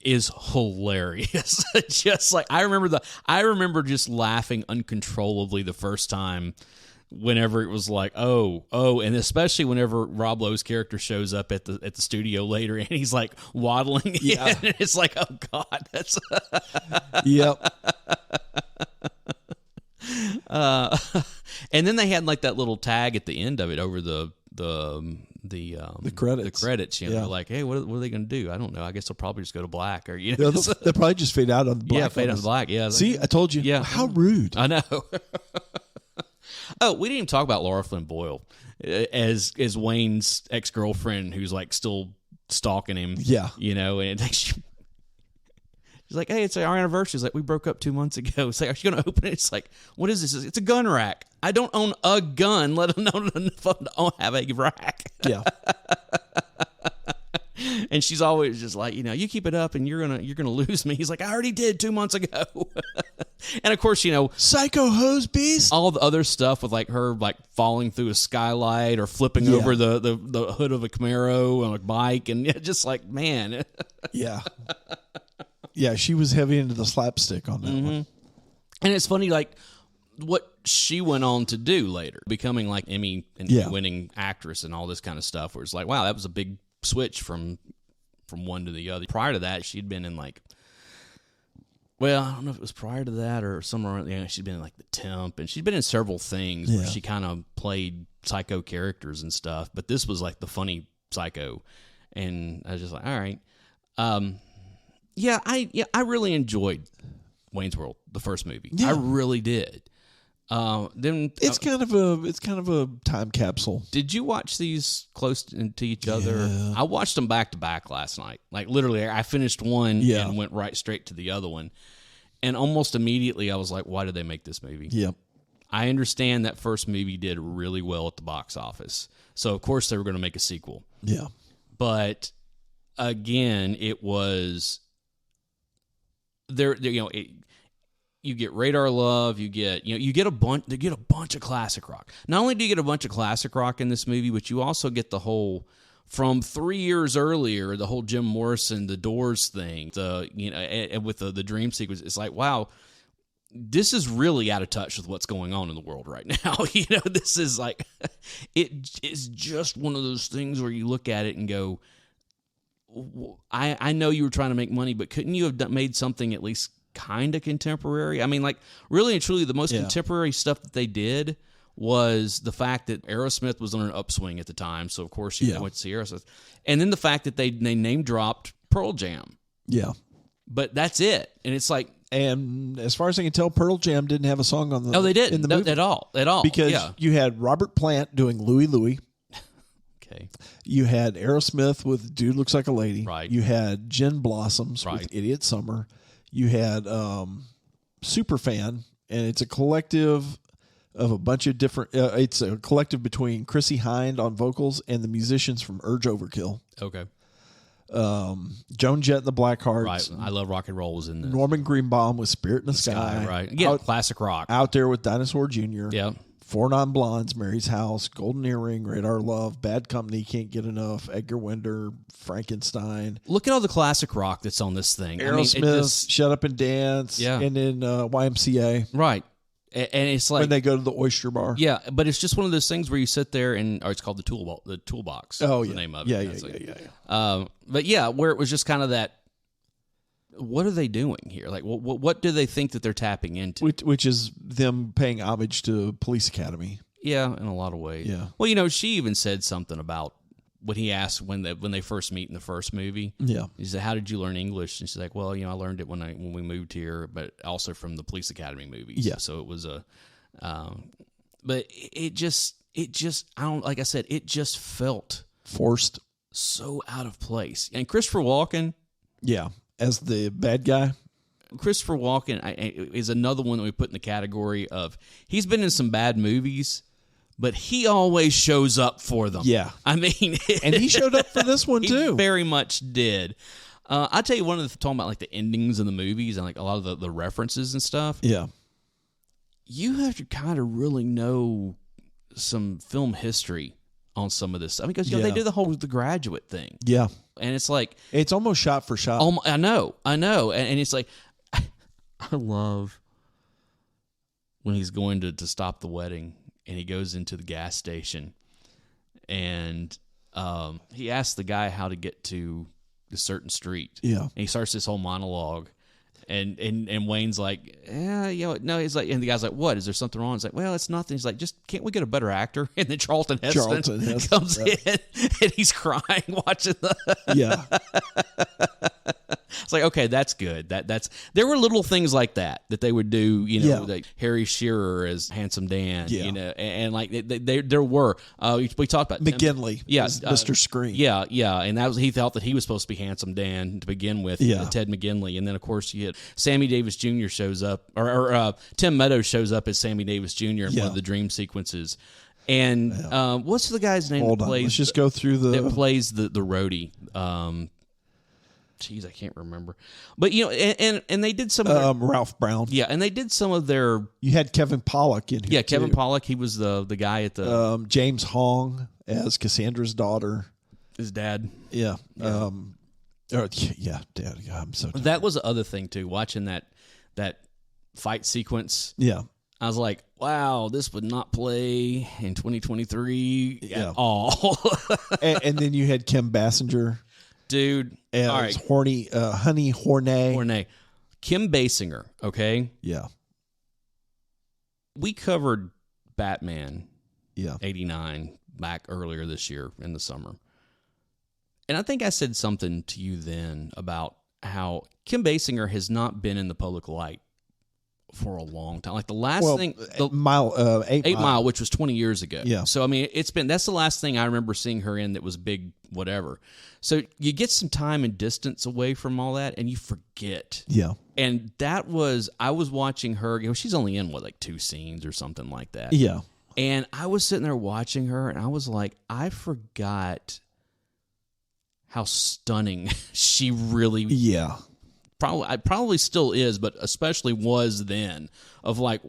Speaker 1: is hilarious. Just like I remember just laughing uncontrollably the first time whenever it was like, oh, and especially whenever Rob Lowe's character shows up at the studio later and he's like waddling in, and it's like, oh God, that's
Speaker 2: Yep.
Speaker 1: And then they had like that little tag at the end of it over the
Speaker 2: credits.
Speaker 1: The credits, you know,
Speaker 2: Yeah.
Speaker 1: they're like, hey, what are they going to do? I don't know. I guess they'll probably just go to black, or
Speaker 2: They'll probably just fade out on the black.
Speaker 1: yeah, fade out to black. Yeah.
Speaker 2: See, I told you.
Speaker 1: Yeah.
Speaker 2: How rude.
Speaker 1: I know. Oh, we didn't even talk about Laura Flynn Boyle as Wayne's ex-girlfriend who's like still stalking him.
Speaker 2: Yeah.
Speaker 1: You know, and she's like, hey, it's our anniversary. She's like, we broke up 2 months ago. It's like, are you going to open it? It's like, what is this? It's a gun rack. I don't own a gun, let alone have a rack.
Speaker 2: Yeah.
Speaker 1: And she's always just like, you know, you keep it up and you're gonna lose me. He's like, I already did 2 months ago. And of course, you know,
Speaker 2: Psycho hose beast.
Speaker 1: all the other stuff with like her like falling through a skylight or flipping over the hood of a Camaro on a bike, and just like, man.
Speaker 2: Yeah. Yeah, she was heavy into the slapstick on that one.
Speaker 1: And it's funny, like what she went on to do later, becoming like Emmy and winning actress and all this kind of stuff, where it's like, wow, that was a big switch from one to the other. Prior to that, she'd been in like, well, I don't know if it was prior to that or somewhere. She'd been in like The Temp, and she'd been in several things where she kind of played psycho characters and stuff. But this was like the funny psycho, and I was just like, all right, I really enjoyed Wayne's World, the first movie.
Speaker 2: Yeah.
Speaker 1: I really did. Then
Speaker 2: It's kind of a time capsule.
Speaker 1: did you watch these close to each other?
Speaker 2: Yeah.
Speaker 1: I watched them back to back last night. Like literally, I finished one and went right straight to the other one. And almost immediately, I was like, why did they make this movie?
Speaker 2: Yep.
Speaker 1: I understand that first movie did really well at the box office. So, of course, they were going to make a sequel.
Speaker 2: Yeah.
Speaker 1: But again, it was you get Radar Love, you get a bunch of classic rock. Not only do you get a bunch of classic rock in this movie, but you also get the whole, from 3 years earlier, the whole Jim Morrison, the Doors thing, with the dream sequence. It's like, wow, this is really out of touch with what's going on in the world right now. This is like, it's just one of those things where you look at it and go, I know you were trying to make money, but couldn't you have made something at least kind of contemporary? I mean, like, really and truly, the most contemporary stuff that they did was the fact that Aerosmith was on an upswing at the time, so of course you went to see Aerosmith. And then the fact that they name dropped Pearl Jam.
Speaker 2: Yeah.
Speaker 1: But that's it. And it's like,
Speaker 2: and as far as I can tell, Pearl Jam didn't have a song on the.
Speaker 1: Oh, they didn't
Speaker 2: in the movie.
Speaker 1: at all.
Speaker 2: Because you had Robert Plant doing Louie Louie.
Speaker 1: Okay.
Speaker 2: You had Aerosmith with Dude Looks Like a Lady.
Speaker 1: Right.
Speaker 2: You had Gin Blossoms with Idiot Summer. You had Superfan, and it's a collective of a bunch of different. It's a collective between Chrissy Hind on vocals and the musicians from Urge Overkill.
Speaker 1: Okay.
Speaker 2: Joan Jett and the Blackhearts.
Speaker 1: Right. I Love Rock and Roll was in there.
Speaker 2: Norman Greenbaum with Spirit in the Sky.
Speaker 1: Right. Yeah. Classic rock.
Speaker 2: Out There with Dinosaur Jr.
Speaker 1: Yeah.
Speaker 2: Four Non-Blondes, Mary's House, Golden Earring, Radar Love, Bad Company, Can't Get Enough, Edgar Winter, Frankenstein.
Speaker 1: Look at all the classic rock that's on this thing.
Speaker 2: Aerosmith, Shut Up and Dance, and then YMCA.
Speaker 1: Right. And it's like,
Speaker 2: when they go to the Oyster Bar.
Speaker 1: Yeah, but it's just one of those things where you sit there and, or it's called the Toolbox.
Speaker 2: Oh,
Speaker 1: the
Speaker 2: yeah.
Speaker 1: name of
Speaker 2: it.
Speaker 1: Yeah. But yeah, where it was just kind of that, what are they doing here? Like, what do they think that they're tapping into?
Speaker 2: Which is them paying homage to Police Academy.
Speaker 1: Yeah, in a lot of ways.
Speaker 2: Yeah.
Speaker 1: Well, she even said something about when he asked when they first meet in the first movie.
Speaker 2: Yeah.
Speaker 1: He said, "How did you learn English?" And she's like, "Well, I learned it when we moved here, but also from the Police Academy movies."
Speaker 2: Yeah.
Speaker 1: So it was but it just I don't, like I said, it just felt
Speaker 2: forced,
Speaker 1: so out of place. And Christopher Walken.
Speaker 2: Yeah. As the bad guy.
Speaker 1: Christopher Walken is another one that we put in the category of, he's been in some bad movies, but he always shows up for them.
Speaker 2: Yeah.
Speaker 1: I mean.
Speaker 2: And he showed up for this one, too.
Speaker 1: He very much did. I'll tell you, one of the, talking about like the endings in the movies and like a lot of the references and stuff.
Speaker 2: Yeah.
Speaker 1: You have to kind of really know some film history on some of this stuff. Because they do the Graduate thing.
Speaker 2: Yeah.
Speaker 1: And it's like,
Speaker 2: it's almost shot for shot.
Speaker 1: I know. And it's like, I love when he's going to stop the wedding and he goes into the gas station, and he asks the guy how to get to a certain street.
Speaker 2: Yeah.
Speaker 1: And he starts this whole monologue. And Wayne's like, yeah, no. He's like, and the guy's like, what? Is there something wrong? He's like, well, it's nothing. He's like, just can't we get a better actor? And then Charlton Heston comes in, and he's crying watching the.
Speaker 2: Yeah.
Speaker 1: It's like, okay, that's good. That's there were little things like that they would do. Like Harry Shearer as Handsome Dan.
Speaker 2: Yeah.
Speaker 1: And like there were. We talked about
Speaker 2: McGinley. Mr. Screen.
Speaker 1: Yeah, and he thought that he was supposed to be Handsome Dan to begin with.
Speaker 2: Yeah.
Speaker 1: Ted McGinley, and then of course you had Sammy Davis Jr. shows up, or Tim Meadows shows up as Sammy Davis Jr. in one of the dream sequences. And what's the guy's name?
Speaker 2: Hold on, let's just go through
Speaker 1: that plays the roadie. Jeez, I can't remember. But and they did some of their,
Speaker 2: Ralph Brown.
Speaker 1: Yeah, and they did some of their.
Speaker 2: You had Kevin Pollak in here.
Speaker 1: Yeah, Kevin Pollak. He was the guy at the
Speaker 2: James Hong as Cassandra's daughter.
Speaker 1: His dad.
Speaker 2: Yeah. Dad. God, I'm so tired.
Speaker 1: That was the other thing too. Watching that fight sequence.
Speaker 2: Yeah.
Speaker 1: I was like, wow, this would not play in 2023 at all.
Speaker 2: and then you had Kim Basinger.
Speaker 1: Dude. All right.
Speaker 2: Honey Hornay.
Speaker 1: Kim Basinger, okay?
Speaker 2: Yeah.
Speaker 1: We covered Batman
Speaker 2: 89
Speaker 1: back earlier this year in the summer. And I think I said something to you then about how Kim Basinger has not been in the public light for a long time. Like the last thing,
Speaker 2: 8 Mile,
Speaker 1: which was 20 years ago.
Speaker 2: Yeah.
Speaker 1: So I mean, that's the last thing I remember seeing her in that was big, whatever. So you get some time and distance away from all that, and you forget.
Speaker 2: Yeah.
Speaker 1: And I was watching her. She's only in 2 scenes or something like that.
Speaker 2: Yeah.
Speaker 1: And I was sitting there watching her, and I was like, I forgot how stunning she really.
Speaker 2: Yeah.
Speaker 1: Probably still is, but especially was then, of like,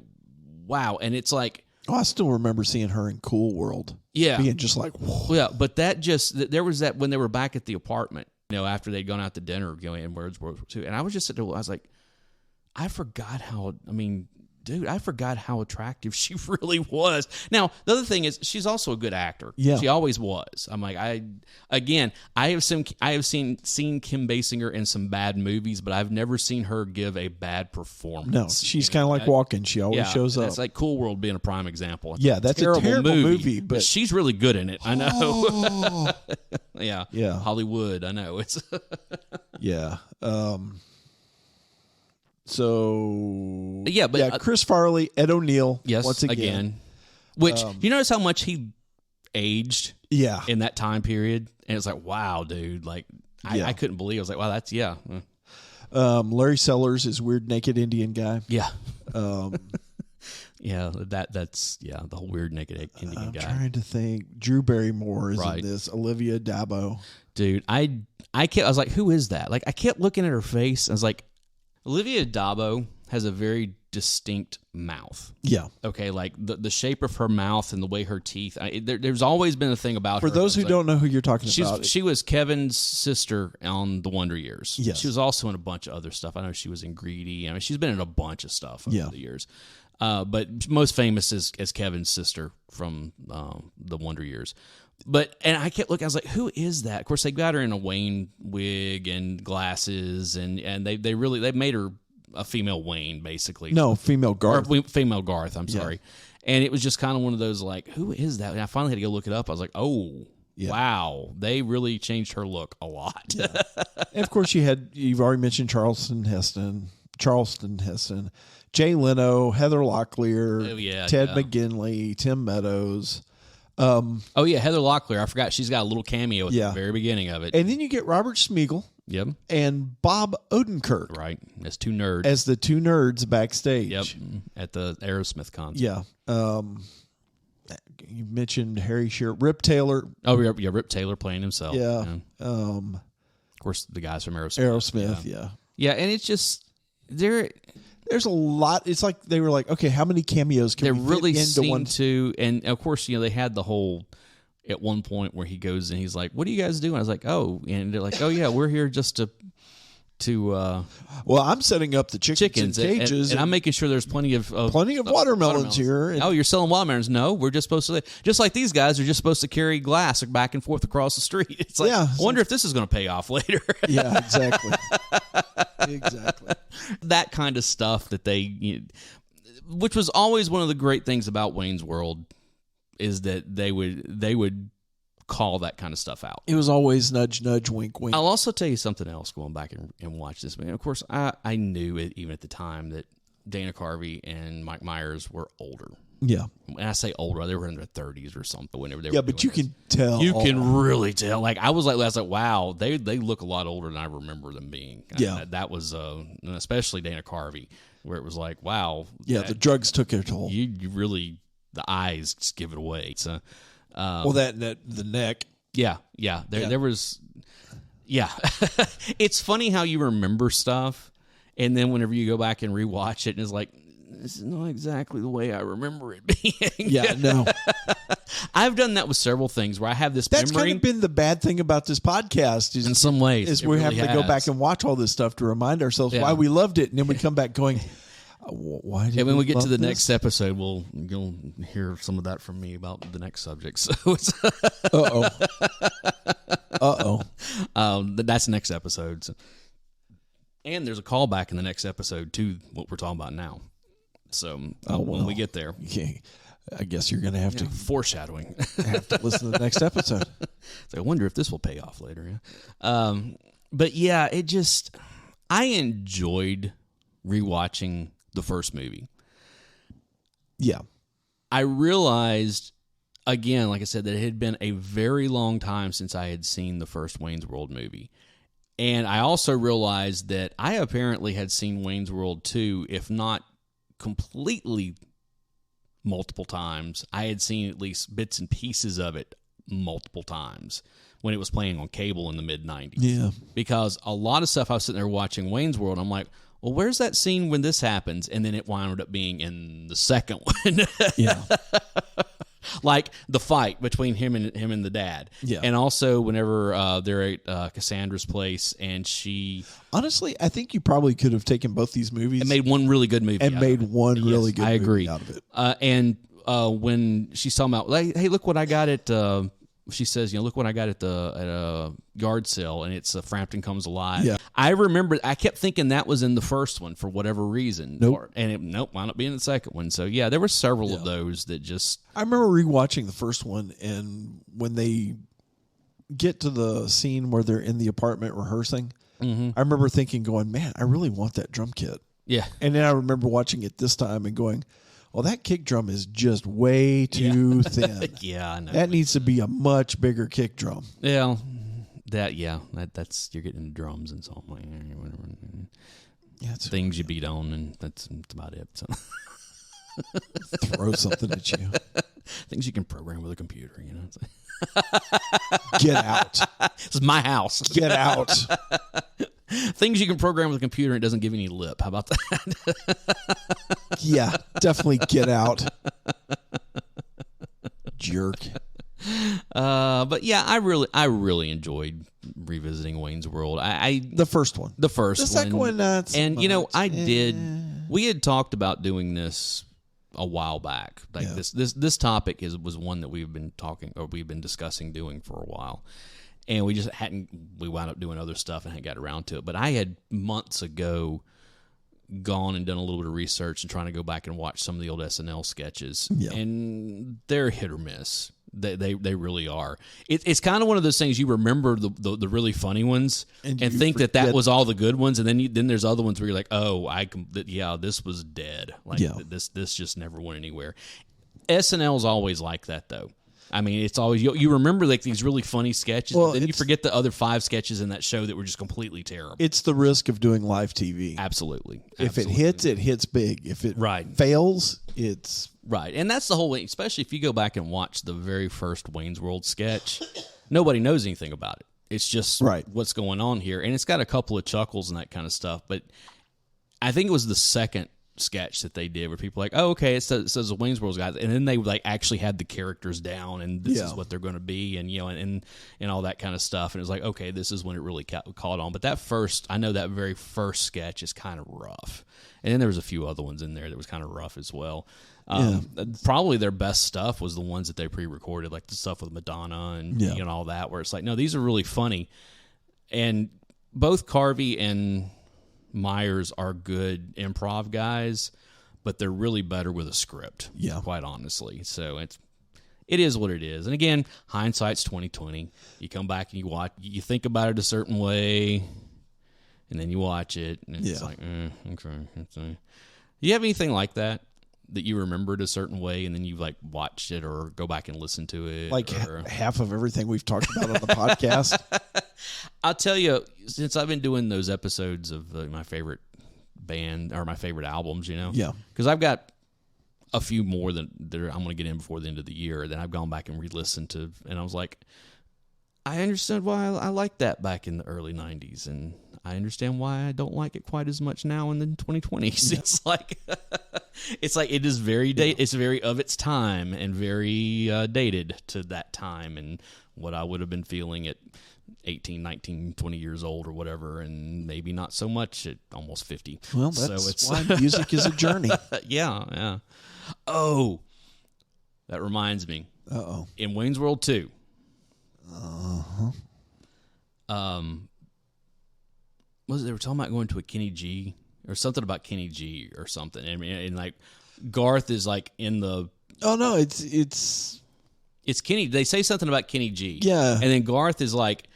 Speaker 1: wow. And it's like,
Speaker 2: I still remember seeing her in Cool World.
Speaker 1: Yeah.
Speaker 2: Being just like, whoa.
Speaker 1: Yeah. But there was that when they were back at the apartment, after they'd gone out to dinner, going in World War II. And I was just sitting there, I was like, I forgot how attractive she really was. Now, the other thing is she's also a good actor.
Speaker 2: Yeah.
Speaker 1: She always was. I'm like, I have seen Kim Basinger in some bad movies, but I've never seen her give a bad performance.
Speaker 2: No, she's kind of like Walken. She always shows up.
Speaker 1: It's like Cool World being a prime example.
Speaker 2: Yeah, that's a terrible movie, but
Speaker 1: she's really good in it. I know. Yeah.
Speaker 2: Yeah.
Speaker 1: Hollywood. I know. It's
Speaker 2: yeah. So Chris Farley, Ed O'Neill,
Speaker 1: yes,
Speaker 2: once again.
Speaker 1: Which you notice how much he aged, in that time period, and it's like, wow, dude, like I couldn't believe. I was like, wow, that's
Speaker 2: Larry Sellers is weird naked Indian guy.
Speaker 1: Yeah, that's the whole weird naked Indian guy.
Speaker 2: I'm trying to think. Drew Barrymore is in this. Olivia Dabo,
Speaker 1: dude, I was like, who is that? Like, I kept looking at her face. I was like, Olivia Dabo has a very distinct mouth.
Speaker 2: Yeah.
Speaker 1: Okay, like the shape of her mouth and the way her teeth. There's always been a thing about her.
Speaker 2: For those who don't know who you're talking about.
Speaker 1: She was Kevin's sister on The Wonder Years.
Speaker 2: Yes.
Speaker 1: She was also in a bunch of other stuff. I know she was in Greedy. I mean, she's been in a bunch of stuff over the years. But most famous is as Kevin's sister from The Wonder Years. And I kept looking. I was like, "Who is that?" Of course, they got her in a Wayne wig and glasses, and they made her a female Wayne, basically.
Speaker 2: No, female Garth.
Speaker 1: Or female Garth. I'm sorry. And it was just kind of one of those like, "Who is that?" And I finally had to go look it up. I was like, "Oh, wow, they really changed her look a lot."
Speaker 2: Yeah. And of course, you've already mentioned Charleston Heston, Jay Leno, Heather Locklear, Ted McGinley, Tim Meadows.
Speaker 1: Heather Locklear. I forgot she's got a little cameo at the very beginning of it.
Speaker 2: And then you get Robert Smigel.
Speaker 1: Yep.
Speaker 2: And Bob Odenkirk.
Speaker 1: Right. As two nerds.
Speaker 2: As the two nerds backstage.
Speaker 1: Yep. At the Aerosmith concert.
Speaker 2: Yeah. You mentioned Harry Shearer. Rip Taylor.
Speaker 1: Oh, yeah. Rip Taylor playing himself.
Speaker 2: Yeah.
Speaker 1: Of course, the guys from Aerosmith.
Speaker 2: Yeah.
Speaker 1: Yeah, and it's just...
Speaker 2: There's a lot. It's like they were like, okay, how many cameos can we
Speaker 1: really
Speaker 2: fit into one?
Speaker 1: And of course, they had the whole at one point where he goes and he's like, "What are you guys doing?" I was like, "Oh," and they're like, "Oh yeah, we're here just to
Speaker 2: Well, I'm setting up the chickens in cages,
Speaker 1: and I'm making sure there's plenty of
Speaker 2: watermelons here.
Speaker 1: Oh, you're selling watermelons? No, we're just supposed to. Just like these guys are just supposed to carry glass back and forth across the street. It's like, I wonder if this is going to pay off later.
Speaker 2: Yeah, exactly. Exactly.
Speaker 1: That kind of stuff that which was always one of the great things about Wayne's World, is that they would call that kind of stuff out.
Speaker 2: It was always nudge, nudge, wink, wink.
Speaker 1: I'll also tell you something else going back and watch this. Of course, I knew it even at the time that Dana Carvey and Mike Myers were older.
Speaker 2: Yeah.
Speaker 1: When I say older, they were in their 30s or something whenever they were.
Speaker 2: Yeah, but you can tell.
Speaker 1: You can really tell. Like I was like, wow, they look a lot older than I remember them being.
Speaker 2: Yeah.
Speaker 1: That was, especially Dana Carvey, where it was like, wow.
Speaker 2: Yeah, the drugs took their toll.
Speaker 1: You really, the eyes just give it away. So.
Speaker 2: The neck.
Speaker 1: Yeah. There was, yeah. It's funny how you remember stuff, and then whenever you go back and rewatch it, and it's like, this is not exactly the way I remember it being.
Speaker 2: Yeah, no.
Speaker 1: I've done that with several things where I have this
Speaker 2: That's
Speaker 1: memory.
Speaker 2: kind of been the bad thing about this podcast.
Speaker 1: In some ways,
Speaker 2: is we have to go back and watch all this stuff to remind ourselves why we loved it, and then we come back going, why did
Speaker 1: when we get to the
Speaker 2: this?
Speaker 1: next episode, you'll hear some of that from me about the next subject. So it's that's the next episode. So. And there's a callback in the next episode to what we're talking about now. So when we get there,
Speaker 2: I guess you're going to have to
Speaker 1: foreshadowing.
Speaker 2: Have to listen to the next episode.
Speaker 1: So I wonder if this will pay off later. Yeah. But yeah, I enjoyed rewatching the first movie.
Speaker 2: Yeah.
Speaker 1: I realized, again, like I said, that it had been a very long time since I had seen the first Wayne's World movie. And I also realized that I apparently had seen Wayne's World 2, if not completely multiple times. I had seen at least bits and pieces of it multiple times when it was playing on cable in the mid-90s.
Speaker 2: Yeah. Because
Speaker 1: a lot of stuff I was sitting there watching Wayne's World, I'm like, well, where's that scene when this happens? And then it wound up being in the second one.
Speaker 2: Yeah.
Speaker 1: Like the fight between him and the dad.
Speaker 2: Yeah.
Speaker 1: And also whenever they're at Cassandra's place and she...
Speaker 2: Honestly, I think you probably could have taken both these movies
Speaker 1: and made one really good movie
Speaker 2: and made one really good movie out of it.
Speaker 1: And when she's talking about, like, hey, look what I got at... she says, look what I got at a yard sale, and it's Frampton Comes Alive.
Speaker 2: Yeah.
Speaker 1: I remember, I kept thinking that was in the first one for whatever reason.
Speaker 2: Nope.
Speaker 1: Wound up being the second one. So, yeah, there were several of those that just...
Speaker 2: I remember rewatching the first one, and when they get to the scene where they're in the apartment rehearsing, I remember going, man, I really want that drum kit.
Speaker 1: Yeah.
Speaker 2: And then I remember watching it this time and going, well, that kick drum is just way too thin.
Speaker 1: Yeah, I know.
Speaker 2: That needs to be a much bigger kick drum.
Speaker 1: Yeah, that's you're getting into drums and something like whatever.
Speaker 2: Yeah,
Speaker 1: things you beat on, and that's about it. So.
Speaker 2: Throw something at you.
Speaker 1: Things you can program with a computer.
Speaker 2: Get out.
Speaker 1: This is my house.
Speaker 2: Get out.
Speaker 1: Things you can program with a computer and it doesn't give you any lip. How about that?
Speaker 2: Yeah, definitely get out. Jerk.
Speaker 1: But yeah, I really enjoyed revisiting Wayne's World.
Speaker 2: The first one.
Speaker 1: The first one.
Speaker 2: The second one, not so much.
Speaker 1: I did. We had talked about doing this a while back. Like this topic was one that we've been discussing doing for a while. And we just we wound up doing other stuff and hadn't got around to it. But I had months ago gone and done a little bit of research and trying to go back and watch some of the old SNL sketches. Yeah. And they're hit or miss. They really are. It's kind of one of those things you remember the really funny ones and think that was all the good ones. And then there's other ones where you're like, oh, this was dead. Like this just never went anywhere. SNL's always like that, though. I mean, it's always you remember like these really funny sketches, but then you forget the other 5 sketches in that show that were just completely terrible.
Speaker 2: It's the risk of doing live TV.
Speaker 1: Absolutely.
Speaker 2: If it hits big. If it fails, it's
Speaker 1: right. And that's the whole way. Especially if you go back and watch the very first Wayne's World sketch, nobody knows anything about it. It's just what's going on here, and it's got a couple of chuckles and that kind of stuff. But I think it was the second sketch that they did where people were like, oh, okay, it says the Wayne's World guys, and then they like actually had the characters down, and this is what they're going to be, and and all that kind of stuff, and it was like, okay, this is when it really caught on. But that very first sketch is kind of rough, and then there was a few other ones in there that was kind of rough as well. Probably their best stuff was the ones that they pre-recorded, like the stuff with Madonna and all that, where it's like, no, these are really funny, and both Carvey and Myers are good improv guys, but they're really better with a script. Yeah, quite honestly. So it is what it is. And again, hindsight's 20/20. You come back and you think about it a certain way, and then you watch it, and it's like, okay. Do you have anything like that you remembered a certain way, and then you like watched it or go back and listen to it?
Speaker 2: Like half of everything we've talked about on the podcast.
Speaker 1: I'll tell you, since I've been doing those episodes of my favorite band or my favorite albums, because I've got a few more that I'm going to get in before the end of the year. Then I've gone back and re-listened to, and I was like, I understood why I liked that back in the early 90s, and I understand why I don't like it quite as much now in the 2020s. Yeah. It's like it is very it's very of its time and very dated to that time and what I would have been feeling at 18, 19, 20 years old or whatever, and maybe not so much at almost 50.
Speaker 2: Well, that's why music is a journey.
Speaker 1: Yeah. Oh, that reminds me.
Speaker 2: Uh-oh.
Speaker 1: In Wayne's World 2.
Speaker 2: Uh-huh.
Speaker 1: They were talking about going to a Kenny G or something about Kenny G or something. And like Garth is like in the...
Speaker 2: Oh, no, it's
Speaker 1: Kenny. They say something about Kenny G.
Speaker 2: Yeah.
Speaker 1: And then Garth is like,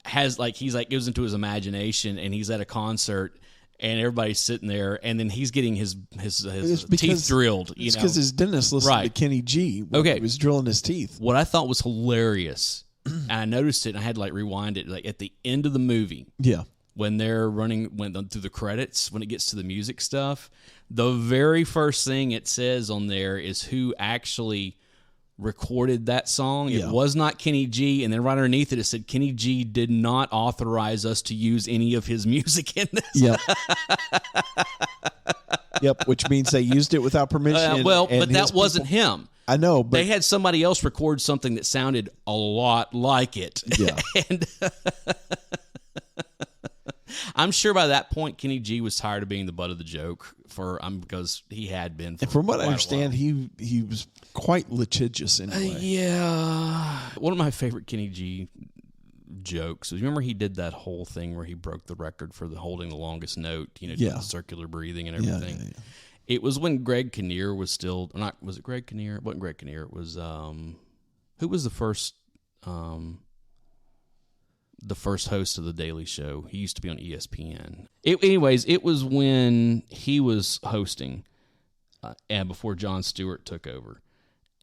Speaker 1: goes into his imagination, and he's at a concert, and everybody's sitting there, and then he's getting his teeth drilled.
Speaker 2: It's because his dentist listened to Kenny G when he was drilling his teeth.
Speaker 1: What I thought was hilarious, and I noticed it, and I had to like rewind it, like at the end of the movie.
Speaker 2: Yeah.
Speaker 1: When they're went through the credits, when it gets to the music stuff, the very first thing it says on there is who actually recorded that song. It was not Kenny G, and then right underneath it said Kenny G did not authorize us to use any of his music in this.
Speaker 2: Yep. Yep, which means they used it without permission.
Speaker 1: But that wasn't him.
Speaker 2: I know, but
Speaker 1: they had somebody else record something that sounded a lot like it.
Speaker 2: Yeah.
Speaker 1: And I'm sure by that point Kenny G was tired of being the butt of the joke because he had been.
Speaker 2: And from what I understand, he was quite litigious anyway.
Speaker 1: Yeah. One of my favorite Kenny G jokes was, remember he did that whole thing where he broke the record for holding the longest note, doing the circular breathing and everything. Yeah. It was when Greg Kinnear was still not. Was it Greg Kinnear? It wasn't Greg Kinnear. It was who was the first host of the Daily Show. He used to be on ESPN. It was when he was hosting, and before Jon Stewart took over,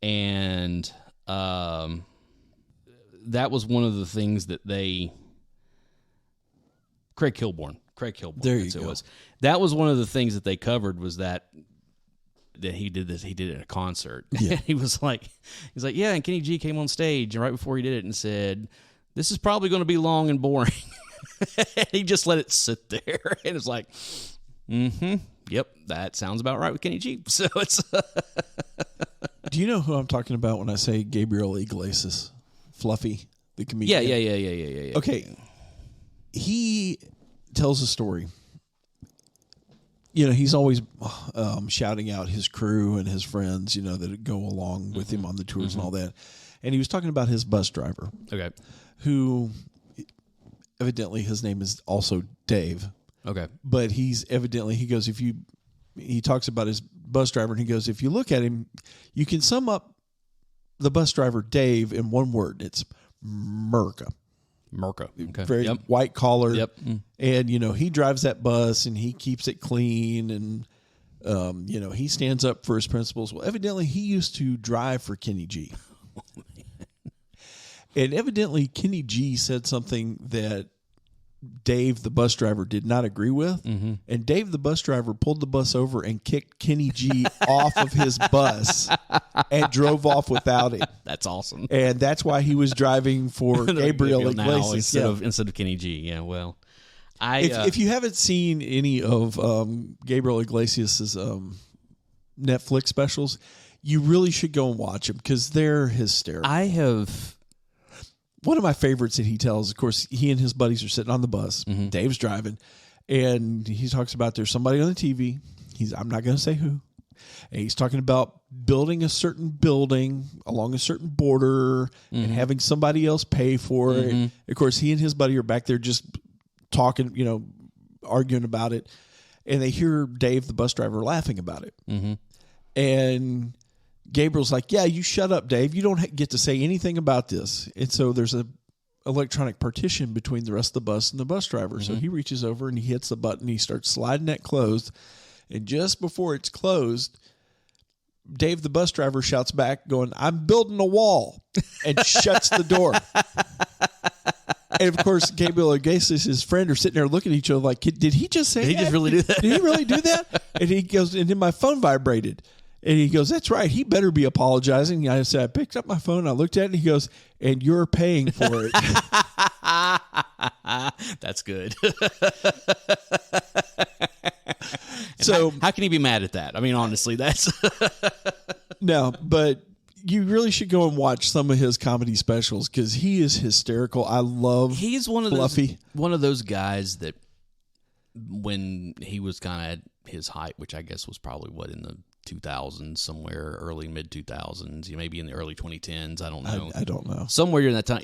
Speaker 1: and that was one of the things that Craig Kilborn.
Speaker 2: There you go.
Speaker 1: That was one of the things that they covered was that he did this. He did it at a concert. Yeah. He was like, yeah. And Kenny G came on stage and right before he did it and said, "This is probably going to be long and boring." And he just let it sit there, and it's like, yep, that sounds about right with Kenny G. So it's.
Speaker 2: Do you know who I'm talking about when I say Gabriel Iglesias, Fluffy, the comedian?
Speaker 1: Yeah.
Speaker 2: Okay, he tells a story. He's always shouting out his crew and his friends, that go along with him on the tours and all that. And he was talking about his bus driver.
Speaker 1: Okay.
Speaker 2: Who, evidently, his name is also Dave.
Speaker 1: Okay.
Speaker 2: But he goes, he talks about his bus driver, and he goes, if you look at him, you can sum up the bus driver, Dave, in one word. It's Merca.
Speaker 1: Okay.
Speaker 2: Very white collar.
Speaker 1: Yep.
Speaker 2: And, he drives that bus and he keeps it clean and, he stands up for his principles. Well, evidently he used to drive for Kenny G.
Speaker 1: Oh, man.
Speaker 2: And evidently Kenny G said something that Dave, the bus driver, did not agree with. Mm-hmm. And Dave, the bus driver, pulled the bus over and kicked Kenny G off of his bus and drove off without him.
Speaker 1: That's awesome.
Speaker 2: And that's why he was driving for Gabriel Iglesias
Speaker 1: instead of Kenny G. Yeah, well,
Speaker 2: If you haven't seen any of Gabriel Iglesias's Netflix specials, you really should go and watch them because they're hysterical.
Speaker 1: I have
Speaker 2: one of my favorites that he tells. Of course, he and his buddies are sitting on the bus.
Speaker 1: Mm-hmm.
Speaker 2: Dave's driving, and he talks about there's somebody on the TV. I'm not going to say who. And he's talking about building a certain building along a certain border and having somebody else pay for it. Of course, he and his buddy are back there just talking, arguing about it. And they hear Dave, the bus driver, laughing about it. And Gabriel's like, yeah, you shut up, Dave. You don't get to say anything about this. And so there's a electronic partition between the rest of the bus and the bus driver. So he reaches over and he hits the button. He starts sliding that closed. And just before it's closed, Dave, the bus driver, shouts back, going, I'm building a wall, and shuts the door. And, of course, Gabriel Iglesias, his friend, are sitting there looking at each other like, did he just say that?
Speaker 1: Did he just really do that?
Speaker 2: Did he really do that? And he goes, and then my phone vibrated. And he goes, that's right. He better be apologizing. And I said, I picked up my phone. I looked at it. And he goes, and you're paying for it.
Speaker 1: That's good.
Speaker 2: So
Speaker 1: how can he be mad at that? I mean, honestly, that's
Speaker 2: no, but you really should go and watch some of his comedy specials because he is hysterical. I love
Speaker 1: he's one of
Speaker 2: Fluffy.
Speaker 1: Those guys that when he was kind of at his height, which I guess was probably in the 2000s, somewhere early mid 2000s, maybe in the early 2010s. I don't know.
Speaker 2: I don't know.
Speaker 1: Somewhere during that time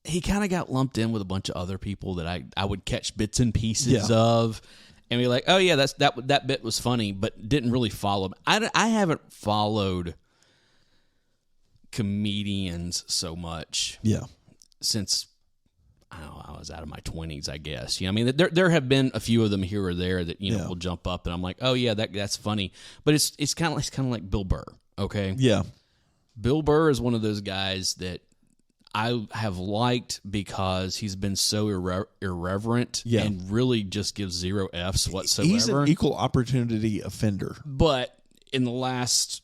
Speaker 1: he kind of got lumped in with a bunch of other people that I would catch bits and pieces of. And be like, oh yeah, that bit was funny, but didn't really follow. I haven't followed comedians so much, since I was out of my 20s, I guess. I mean, there have been a few of them here or there that will jump up, and I'm like, oh yeah, that's funny. But it's kind of like Bill Burr, okay?
Speaker 2: Yeah,
Speaker 1: Bill Burr is one of those guys that I have liked because he's been so irreverent and really just gives zero Fs whatsoever.
Speaker 2: He's an equal opportunity offender.
Speaker 1: But in the last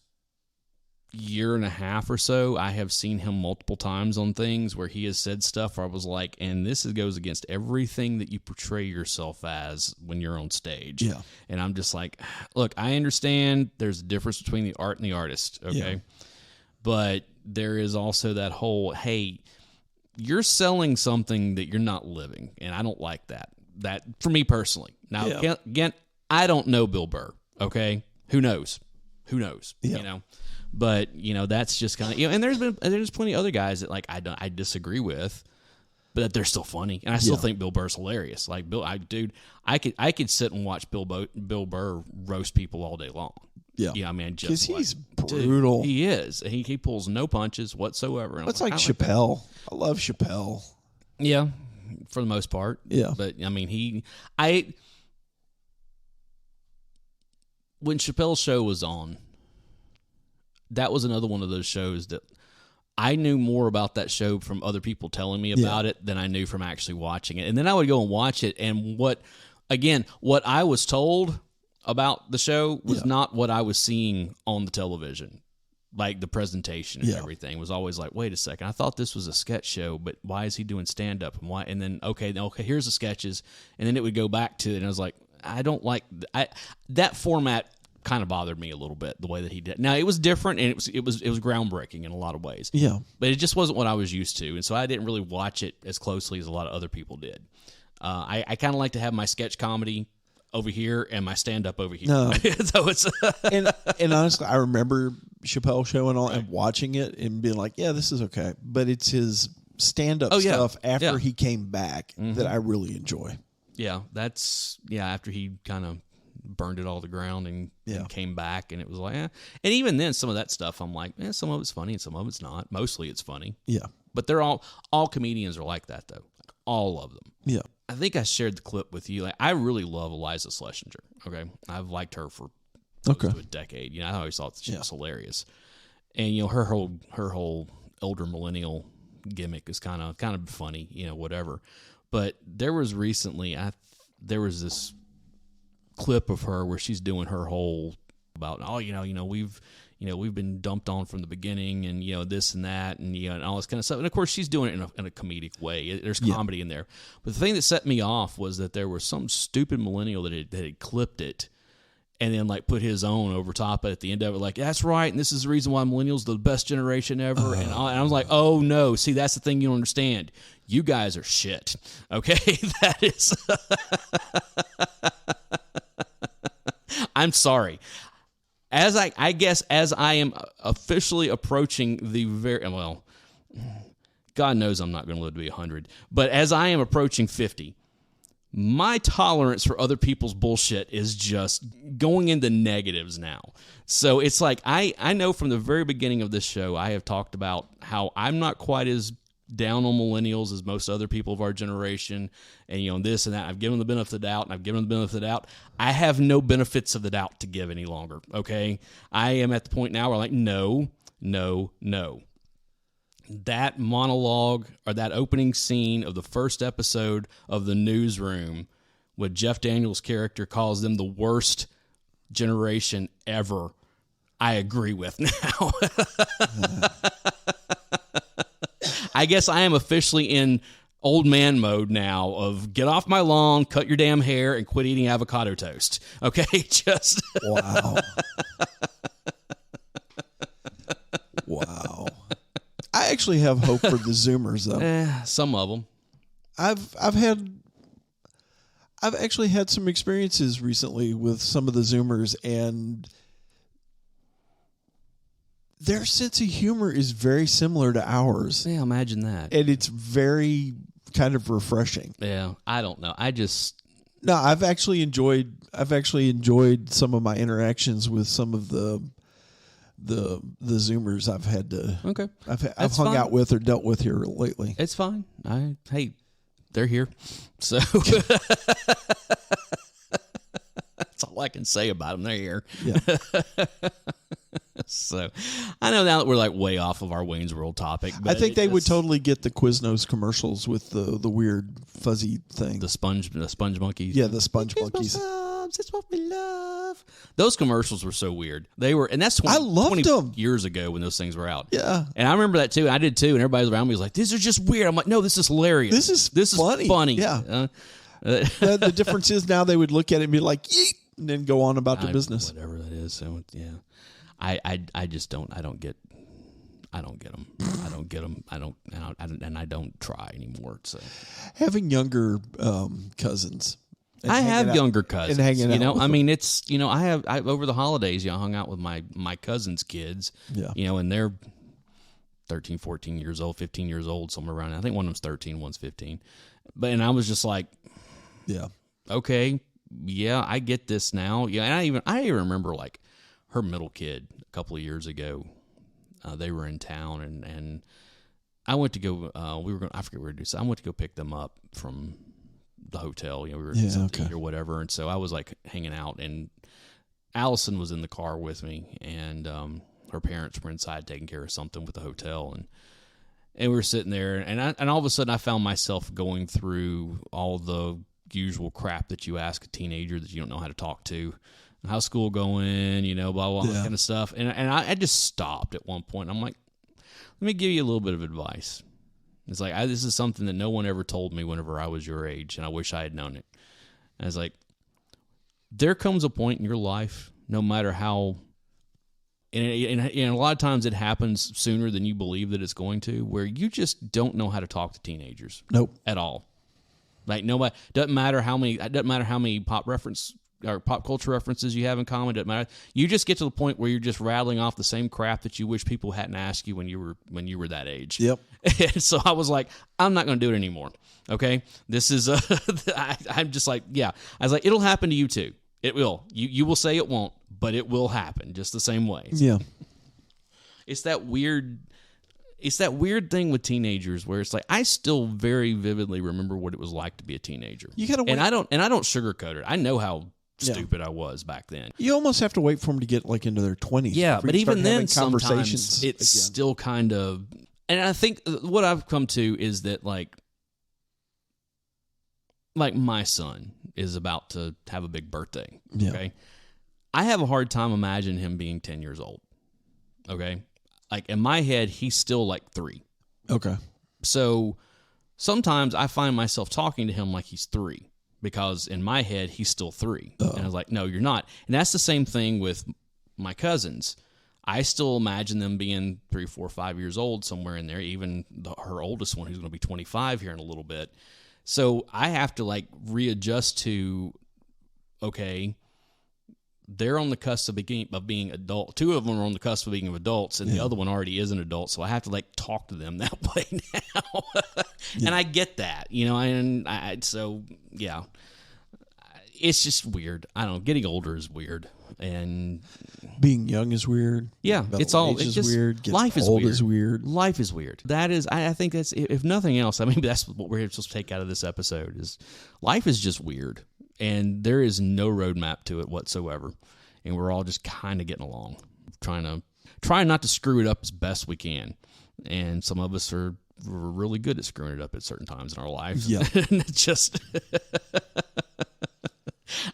Speaker 1: year and a half or so, I have seen him multiple times on things where he has said stuff where I was like, and this goes against everything that you portray yourself as when you're on stage.
Speaker 2: Yeah.
Speaker 1: And I'm just like, look, I understand there's a difference between the art and the artist, okay? Yeah. But there is also that whole, hey, you're selling something that you're not living, and I don't like that. That, for me personally. Now, again, I don't know Bill Burr, okay? Who knows? Yeah. But, that's just kind of, and there's plenty of other guys that, like, I disagree with, but they're still funny, and I still think Bill Burr's hilarious. Like, I could sit and watch Bill Burr roast people all day long. Yeah, I mean,
Speaker 2: because he's brutal.
Speaker 1: Dude, he is. He pulls no punches whatsoever.
Speaker 2: It's like Chappelle. I love Chappelle.
Speaker 1: Yeah, for the most part.
Speaker 2: Yeah,
Speaker 1: but I mean, when Chappelle's show was on, that was another one of those shows that I knew more about that show from other people telling me about it than I knew from actually watching it. And then I would go and watch it, and what I was told about the show was not what I was seeing on the television. Like the presentation and everything was always like, wait a second, I thought this was a sketch show, but why is he doing stand-up? And why? And then, okay, here's the sketches. And then it would go back to it, and I was like, I don't like that format. Kind of bothered me a little bit the way that he did. Now it was different, and it was groundbreaking in a lot of ways. Yeah, but it just wasn't what I was used to, and so I didn't really watch it as closely as a lot of other people did. I kind of like to have my sketch comedy over here and my stand up over here. No. So it's
Speaker 2: and honestly, I remember Chappelle's show and all, and watching it and being like, yeah, this is okay, but it's his stand up stuff after he came back that I really enjoy.
Speaker 1: Yeah, that's after he kind of burned it all to the ground and came back, and it was like, and even then, some of that stuff, I'm like, some of it's funny and some of it's not. Mostly it's funny. Yeah. But they're all comedians are like that, though. All of them. Yeah. I think I shared the clip with you. Like, I really love Eliza Schlesinger. Okay. I've liked her for close to a decade. I always thought she was hilarious. And, her whole older millennial gimmick is kind of funny, whatever. But there was recently, there was this clip of her where she's doing her whole about, we've, we've been dumped on from the beginning, and this and that, and and all this kind of stuff. And of course, she's doing it in a comedic way. There's comedy in there. But the thing that set me off was that there was some stupid millennial that had clipped it, and then like put his own over top at the end of it, like, that's right, and this is the reason why millennials are the best generation ever. And I was like, oh no, see, that's the thing you don't understand. You guys are shit. Okay, that is. I'm sorry. As I guess as I am officially approaching the God knows I'm not going to live to be 100, but as I am approaching 50. My tolerance for other people's bullshit is just going into negatives now. So it's like I know from the very beginning of this show, I have talked about how I'm not quite as down on millennials as most other people of our generation, and this and that. I've given them the benefit of the doubt, and I've given them the benefit of the doubt. I have no benefits of the doubt to give any longer, okay? I am at the point now where I'm like, no. That monologue or that opening scene of the first episode of The Newsroom with Jeff Daniels' character calls them the worst generation ever, I agree with now. I guess I am officially in old man mode now of get off my lawn, cut your damn hair, and quit eating avocado toast. Okay? Just.
Speaker 2: Wow. Wow. I actually have hope for the Zoomers, though.
Speaker 1: Some of them.
Speaker 2: I've actually had some experiences recently with some of the Zoomers, and their sense of humor is very similar to ours.
Speaker 1: Yeah, imagine that.
Speaker 2: And it's very kind of refreshing.
Speaker 1: Yeah, I don't know.
Speaker 2: No, I've actually enjoyed some of my interactions with some of the Zoomers I've had to.
Speaker 1: Okay.
Speaker 2: I've hung out with or dealt with here lately.
Speaker 1: It's fine. Hey, they're here. So that's all I can say about them. They're here.
Speaker 2: Yeah.
Speaker 1: So I know now that we're like way off of our Wayne's World topic. But
Speaker 2: I think they would totally get the Quiznos commercials with the weird fuzzy thing.
Speaker 1: The sponge monkeys.
Speaker 2: Yeah, the sponge monkeys.
Speaker 1: It's what we love. Those commercials were so weird. They were, and that's 20
Speaker 2: them.
Speaker 1: years ago when those things were out.
Speaker 2: Yeah.
Speaker 1: And I remember that too. I did too. And everybody around me was like, "These are just weird." I'm like, "No, this is hilarious. This is funny."
Speaker 2: Yeah. The difference is now they would look at it and be like, "Yeet," and then go on about the business.
Speaker 1: Whatever that is. So yeah, I just don't. I don't get them. I don't get them. I don't try anymore. So
Speaker 2: having younger cousins.
Speaker 1: I have younger cousins.
Speaker 2: And hanging out.
Speaker 1: I mean, it's, I over the holidays, I hung out with my cousins' kids.
Speaker 2: Yeah.
Speaker 1: And they're 13, 14 years old, 15 years old, somewhere around. I think one of them's 13, one's 15. And I was just like,
Speaker 2: yeah,
Speaker 1: okay, yeah, I get this now. Yeah, and I even remember like her middle kid a couple of years ago. They were in town, and I went to go. I forget where to do. So I went to go pick them up from the hotel. We were eating or whatever, and so I was like hanging out, and Allison was in the car with me, and her parents were inside taking care of something with the hotel, and we were sitting there, and all of a sudden I found myself going through all the usual crap that you ask a teenager that you don't know how to talk to. How's school going? Blah blah, that kind of stuff, and I just stopped at one point. I'm like, let me give you a little bit of advice. It's like, this is something that no one ever told me whenever I was your age, and I wish I had known it. And I was like, there comes a point in your life, no matter how, and a lot of times it happens sooner than you believe that it's going to, where you just don't know how to talk to teenagers.
Speaker 2: Nope.
Speaker 1: At all. Like, nobody, doesn't matter how many pop culture references you have in common. Doesn't matter. You just get to the point where you're just rattling off the same crap that you wish people hadn't asked you when you were that age.
Speaker 2: Yep.
Speaker 1: And so I was like, I'm not going to do it anymore. Okay, this is I'm just like, yeah. I was like, it'll happen to you too. It will. You will say it won't, but it will happen just the same way.
Speaker 2: Yeah. It's
Speaker 1: that weird thing with teenagers where it's like, I still very vividly remember what it was like to be a teenager.
Speaker 2: You gotta wait.
Speaker 1: And I don't sugarcoat it. I know how stupid I was back then.
Speaker 2: You almost have to wait for them to get like into their 20s.
Speaker 1: Yeah, but even then,
Speaker 2: conversations,
Speaker 1: it's still kind of. And I think what I've come to is that like my son is about to have a big birthday.
Speaker 2: Yeah.
Speaker 1: Okay, I have a hard time imagining him being 10 years old. Okay. Like in my head, he's still like 3.
Speaker 2: Okay.
Speaker 1: So sometimes I find myself talking to him like he's 3 because in my head, he's still 3. And I was like, no, you're not. And that's the same thing with my cousins. I still imagine them being 3, 4, 5 years old somewhere in there, even her oldest one who's going to be 25 here in a little bit. So I have to like readjust to, okay, they're on the cusp of being adult. 2 of them are on the cusp of being adults, and the other one already is an adult. So I have to like talk to them that way now. And I get that, so yeah, it's just weird. I don't know. Getting older is weird, and
Speaker 2: being young is weird.
Speaker 1: Yeah, it's weird. Life is
Speaker 2: old
Speaker 1: weird.
Speaker 2: Is weird.
Speaker 1: Life is weird. That is, I think that's, if nothing else, I mean, that's what we're supposed to take out of this episode is life is just weird. And there is no roadmap to it whatsoever. And we're all just kind of getting along, trying not to screw it up as best we can. And some of us we're really good at screwing it up at certain times in our lives.
Speaker 2: Yeah.
Speaker 1: And it's just,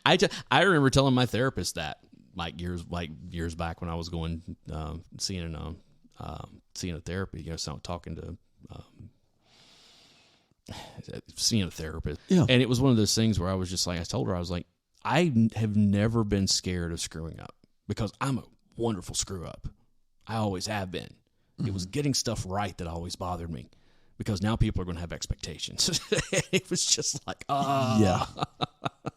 Speaker 1: I remember telling my therapist that years back when I was going, seeing a therapy, talking to, seeing a therapist.
Speaker 2: Yeah.
Speaker 1: And it was one of those things where I was just like, I told her, I was like, I have never been scared of screwing up because I'm a wonderful screw up. I always have been. Mm-hmm. It was getting stuff right that always bothered me because now people are going to have expectations. It was just like,
Speaker 2: yeah.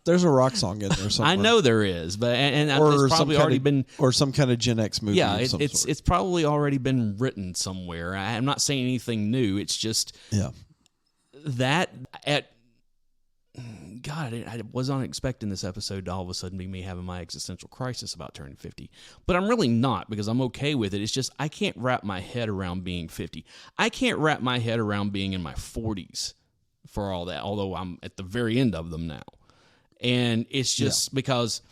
Speaker 2: There's a rock song in there somewhere.
Speaker 1: I know there is, but and
Speaker 2: or
Speaker 1: it's probably already been,
Speaker 2: or some kind of Gen X movie.
Speaker 1: Yeah,
Speaker 2: of some
Speaker 1: it's
Speaker 2: sort.
Speaker 1: it's probably already been written somewhere. I'm not saying anything new. It's just that at God, I was not expecting this episode to all of a sudden be me having my existential crisis about turning 50. But I'm really not because I'm okay with it. It's just I can't wrap my head around being 50. I can't wrap my head around being in my 40s for all that, although I'm at the very end of them now. And it's just because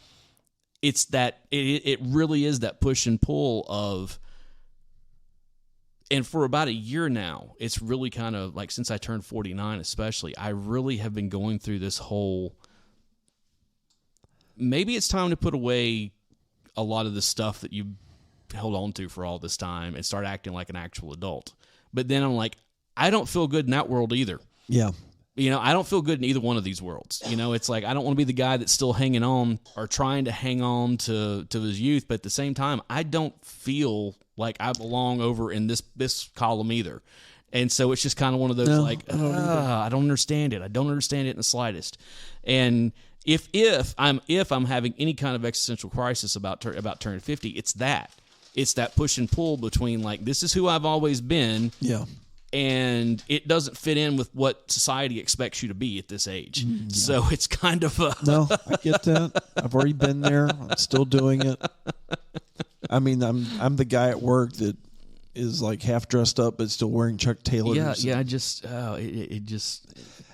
Speaker 1: it's that, it really is that push and pull of, and for about a year now, it's really kind of like since I turned 49 especially, I really have been going through this whole, maybe it's time to put away a lot of the stuff that you held on to for all this time and start acting like an actual adult. But then I'm like, I don't feel good in that world either.
Speaker 2: Yeah.
Speaker 1: I don't feel good in either one of these worlds. It's like I don't want to be the guy that's still hanging on or trying to hang on to his youth, but at the same time, I don't feel like I belong over in this column either. And so it's just kind of one of those I don't understand it. I don't understand it in the slightest. And if I'm having any kind of existential crisis about turning 50, it's that push and pull between like this is who I've always been.
Speaker 2: Yeah.
Speaker 1: And it doesn't fit in with what society expects you to be at this age. Yeah. So it's kind of a...
Speaker 2: No, I get that. I've already been there. I'm still doing it. I mean, I'm the guy at work that is like half dressed up but still wearing Chuck Taylors.
Speaker 1: Yeah, it just...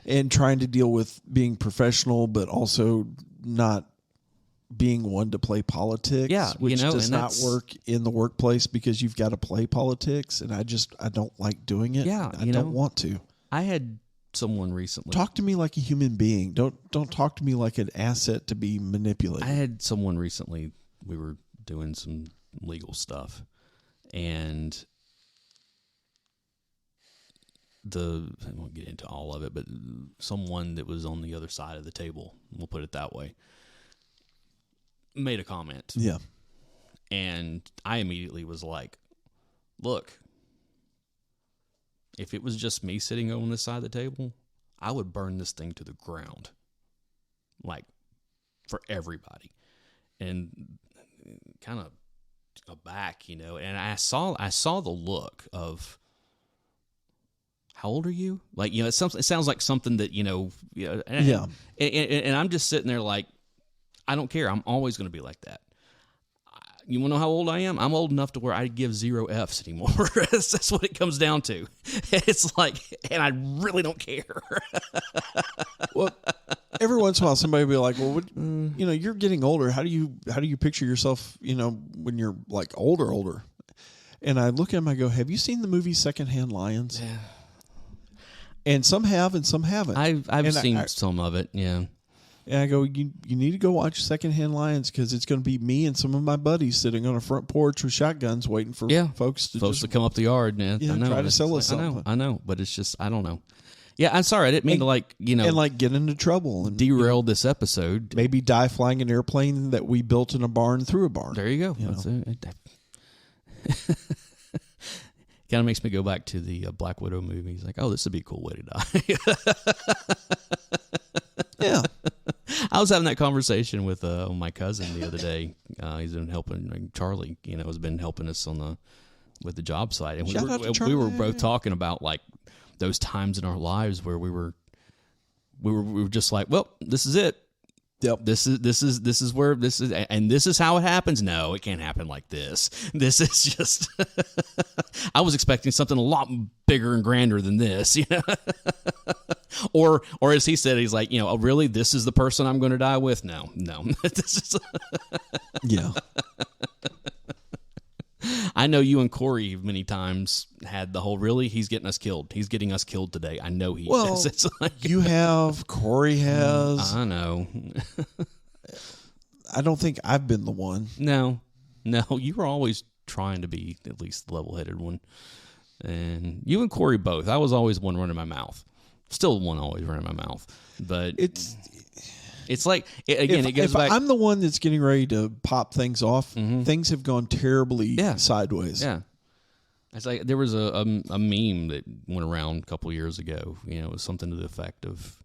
Speaker 2: And trying to deal with being professional but also not being one to play politics, which does not work in the workplace because you've got to play politics, and I don't like doing it.
Speaker 1: Yeah,
Speaker 2: I don't want to.
Speaker 1: I had someone recently
Speaker 2: talk to me like a human being. Don't talk to me like an asset to be manipulated.
Speaker 1: I had someone recently. We were doing some legal stuff, and I won't get into all of it, but someone that was on the other side of the table, we'll put it that way, made a comment.
Speaker 2: Yeah.
Speaker 1: And I immediately was like, look, if it was just me sitting on this side of the table, I would burn this thing to the ground. Like, for everybody. And kind of aback, and I saw the look of, how old are you? Like, it sounds like something that, and I'm just sitting there like, I don't care. I'm always going to be like that. You want to know how old I am? I'm old enough to where I give 0 Fs anymore. That's what it comes down to. It's like, and I really don't care.
Speaker 2: Well, every once in a while, somebody will be like, "Well, you're getting older. How do you picture yourself? When you're like older?" And I look at them, I go, "Have you seen the movie Secondhand Lions?"
Speaker 1: Yeah. And
Speaker 2: some have, and some haven't.
Speaker 1: I've seen some of it. Yeah.
Speaker 2: And I go, you need to go watch Secondhand Lions because it's going to be me and some of my buddies sitting on a front porch with shotguns waiting for folks to
Speaker 1: come up the yard. Man.
Speaker 2: Yeah,
Speaker 1: I know.
Speaker 2: Try to sell us something.
Speaker 1: I know, but it's just, I don't know. Yeah, I'm sorry. I didn't mean to
Speaker 2: and get into trouble and
Speaker 1: derail this episode.
Speaker 2: Maybe die flying an airplane that we built in a barn through a barn.
Speaker 1: There you go. Kind of makes me go back to the Black Widow movie. He's like, oh, this would be a cool way to die.
Speaker 2: Yeah.
Speaker 1: I was having that conversation with my cousin the other day. He's been helping Charlie. Has been helping us with the job site, and we were both talking about like those times in our lives where we were just like, well, this is it.
Speaker 2: Yep.
Speaker 1: This is where this is, and this is how it happens. No, it can't happen like this. This is just. I was expecting something a lot bigger and grander than this, or as he said, he's like, oh, really, this is the person I'm going to die with? No. This is.
Speaker 2: Yeah.
Speaker 1: I know you and Corey many times had the whole, really, he's getting us killed. He's getting us killed today. I know he is. It's like,
Speaker 2: you have, Corey has.
Speaker 1: I know.
Speaker 2: I don't think I've been the one.
Speaker 1: No, you were always trying to be at least the level-headed one. And you and Corey both. I was always one running my mouth. Still one always running my mouth. But it's like, it goes back.
Speaker 2: I'm the one that's getting ready to pop things off. Mm-hmm. Things have gone terribly sideways.
Speaker 1: Yeah. It's like there was a meme that went around a couple years ago. It was something to the effect of,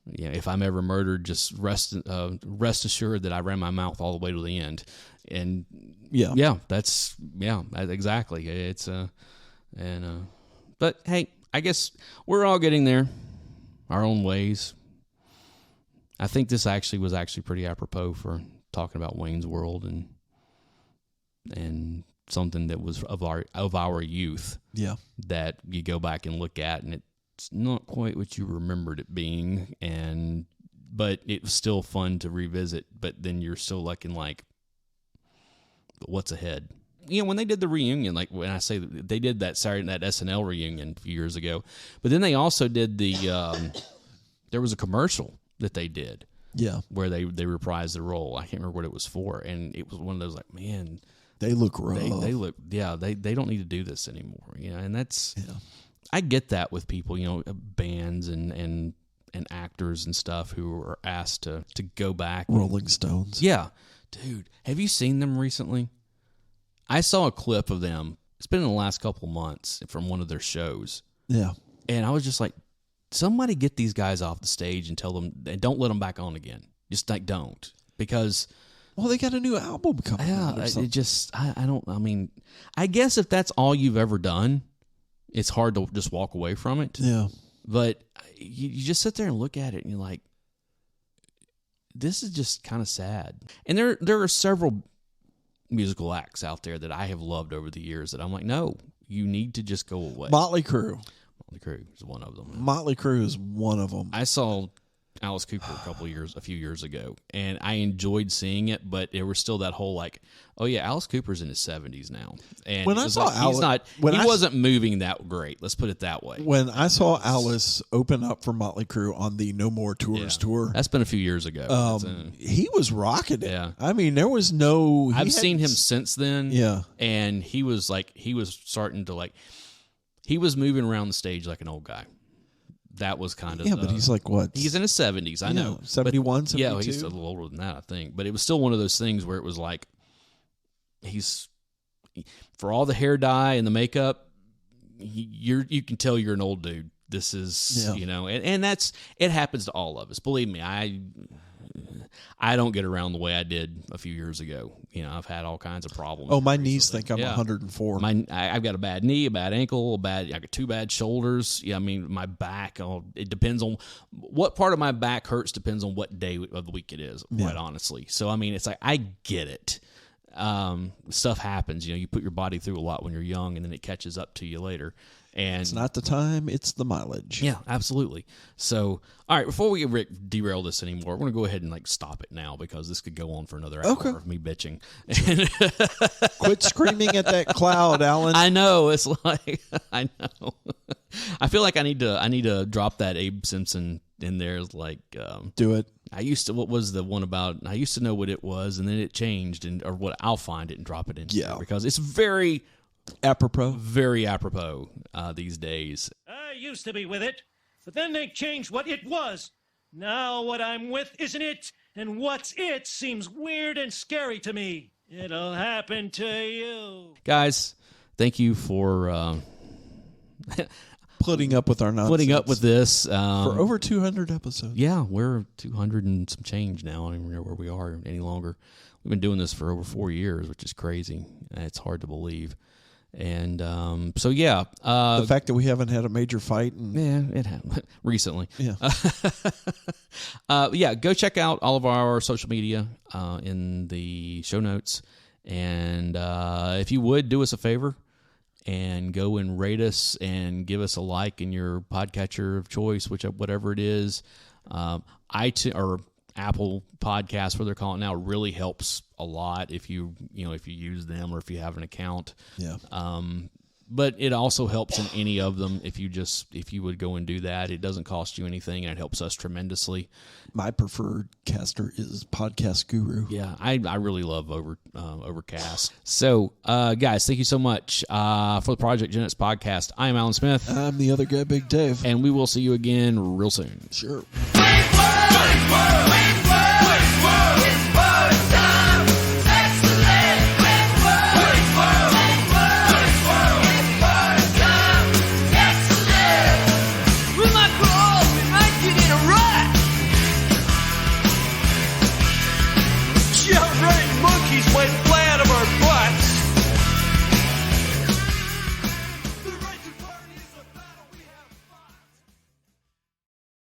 Speaker 1: if I'm ever murdered, just rest assured that I ran my mouth all the way to the end. And that's exactly. It's but hey, I guess we're all getting there, our own ways. I think this was pretty apropos for talking about Wayne's World and something that was of our youth.
Speaker 2: Yeah.
Speaker 1: That you go back and look at, and it's not quite what you remembered it being, but it was still fun to revisit. But then you're still looking like, what's ahead? When they did the reunion, like when I say they did that SNL reunion a few years ago, but then they also did there was a commercial that they did.
Speaker 2: Yeah. Where
Speaker 1: they reprised the role. I can't remember what it was for. And it was one of those like, man,
Speaker 2: they look rough.
Speaker 1: They look, they don't need to do this anymore. And that's, I get that with people, bands and actors and stuff who are asked to go back.
Speaker 2: Rolling Stones.
Speaker 1: Yeah. Dude, have you seen them recently? I saw a clip of them. It's been in the last couple of months from one of their shows.
Speaker 2: Yeah.
Speaker 1: And I was just like, somebody get these guys off the stage and tell them, and don't let them back on again. Just like, don't. Because,
Speaker 2: well, they got a new album coming out.
Speaker 1: I guess if that's all you've ever done, it's hard to just walk away from it.
Speaker 2: Yeah.
Speaker 1: But you just sit there and look at it and you're like, this is just kind of sad. And there are several musical acts out there that I have loved over the years that I'm like, no, you need to just go away.
Speaker 2: Motley Crue
Speaker 1: is one of them.
Speaker 2: Motley Crue is one of them.
Speaker 1: I saw Alice Cooper a few years ago, and I enjoyed seeing it, but there was still that whole like, oh yeah, Alice Cooper's in his 70s now, and
Speaker 2: when I saw
Speaker 1: like, he wasn't moving that great. Let's put it that way.
Speaker 2: When I saw Alice open up for Motley Crue on the No More Tours tour,
Speaker 1: that's been a few years ago.
Speaker 2: He was rocking it.
Speaker 1: Yeah,
Speaker 2: I mean, there was no.
Speaker 1: I've seen him since then.
Speaker 2: Yeah,
Speaker 1: and he was starting to like, he was moving around the stage like an old guy. That was kind of
Speaker 2: but he's like what?
Speaker 1: He's in his 70s, I know.
Speaker 2: 71, 72?
Speaker 1: Yeah, he's a little older than that, I think. But it was still one of those things where it was like, for all the hair dye and the makeup, you can tell you're an old dude. This is, and it happens to all of us. Believe me, I don't get around the way I did a few years ago. I've had all kinds of problems.
Speaker 2: Oh, my knees think I'm 104.
Speaker 1: I've got a bad knee, a bad ankle, I got two bad shoulders. Yeah, I mean, my back, it depends on what part of my back hurts, depends on what day of the week it is, quite honestly. So, I mean, it's like, I get it. Stuff happens. You put your body through a lot when you're young, and then it catches up to you later. And
Speaker 2: it's not the time, it's the mileage.
Speaker 1: Yeah, absolutely. So, all right, before we derail this anymore, we're going to go ahead and stop it now because this could go on for another hour of me bitching.
Speaker 2: Quit screaming at that cloud, Alan.
Speaker 1: I know. It's like, I know. I feel like I need to drop that Abe Simpson in there. Like,
Speaker 2: do it.
Speaker 1: what was the one about? I used to know what it was, and then it changed, or what I'll find it and drop it in here because it's very
Speaker 2: apropos
Speaker 1: these days.
Speaker 3: I used to be with it, but then they changed what it was. Now what I'm with isn't it, and what's it seems weird and scary to me. It'll happen to you.
Speaker 1: Guys, thank you for
Speaker 2: putting up with our nonsense.
Speaker 1: Putting up with this.
Speaker 2: For over 200 episodes.
Speaker 1: Yeah, we're 200 and some change now. I don't even know where we are any longer. We've been doing this for over 4 years, which is crazy. It's hard to believe. And so, yeah.
Speaker 2: The fact that we haven't had a major fight.
Speaker 1: It happened recently.
Speaker 2: Yeah.
Speaker 1: Yeah, go check out all of our social media in the show notes. And if you would, do us a favor and go and rate us and give us a like in your podcatcher of choice, whatever it is. iTunes or Apple Podcasts, what they're calling it now, really helps a lot if you use them or if you have an account.
Speaker 2: Yeah.
Speaker 1: But it also helps in any of them if you would go and do that. It doesn't cost you anything, and it helps us tremendously.
Speaker 2: My preferred caster is Podcast Guru.
Speaker 1: Yeah, I really love Overcast. So, guys, thank you so much for the Project Gen X podcast. I am Alan Smith.
Speaker 2: I'm the other guy, Big Dave.
Speaker 1: And we will see you again real soon.
Speaker 2: Sure.
Speaker 4: Wait,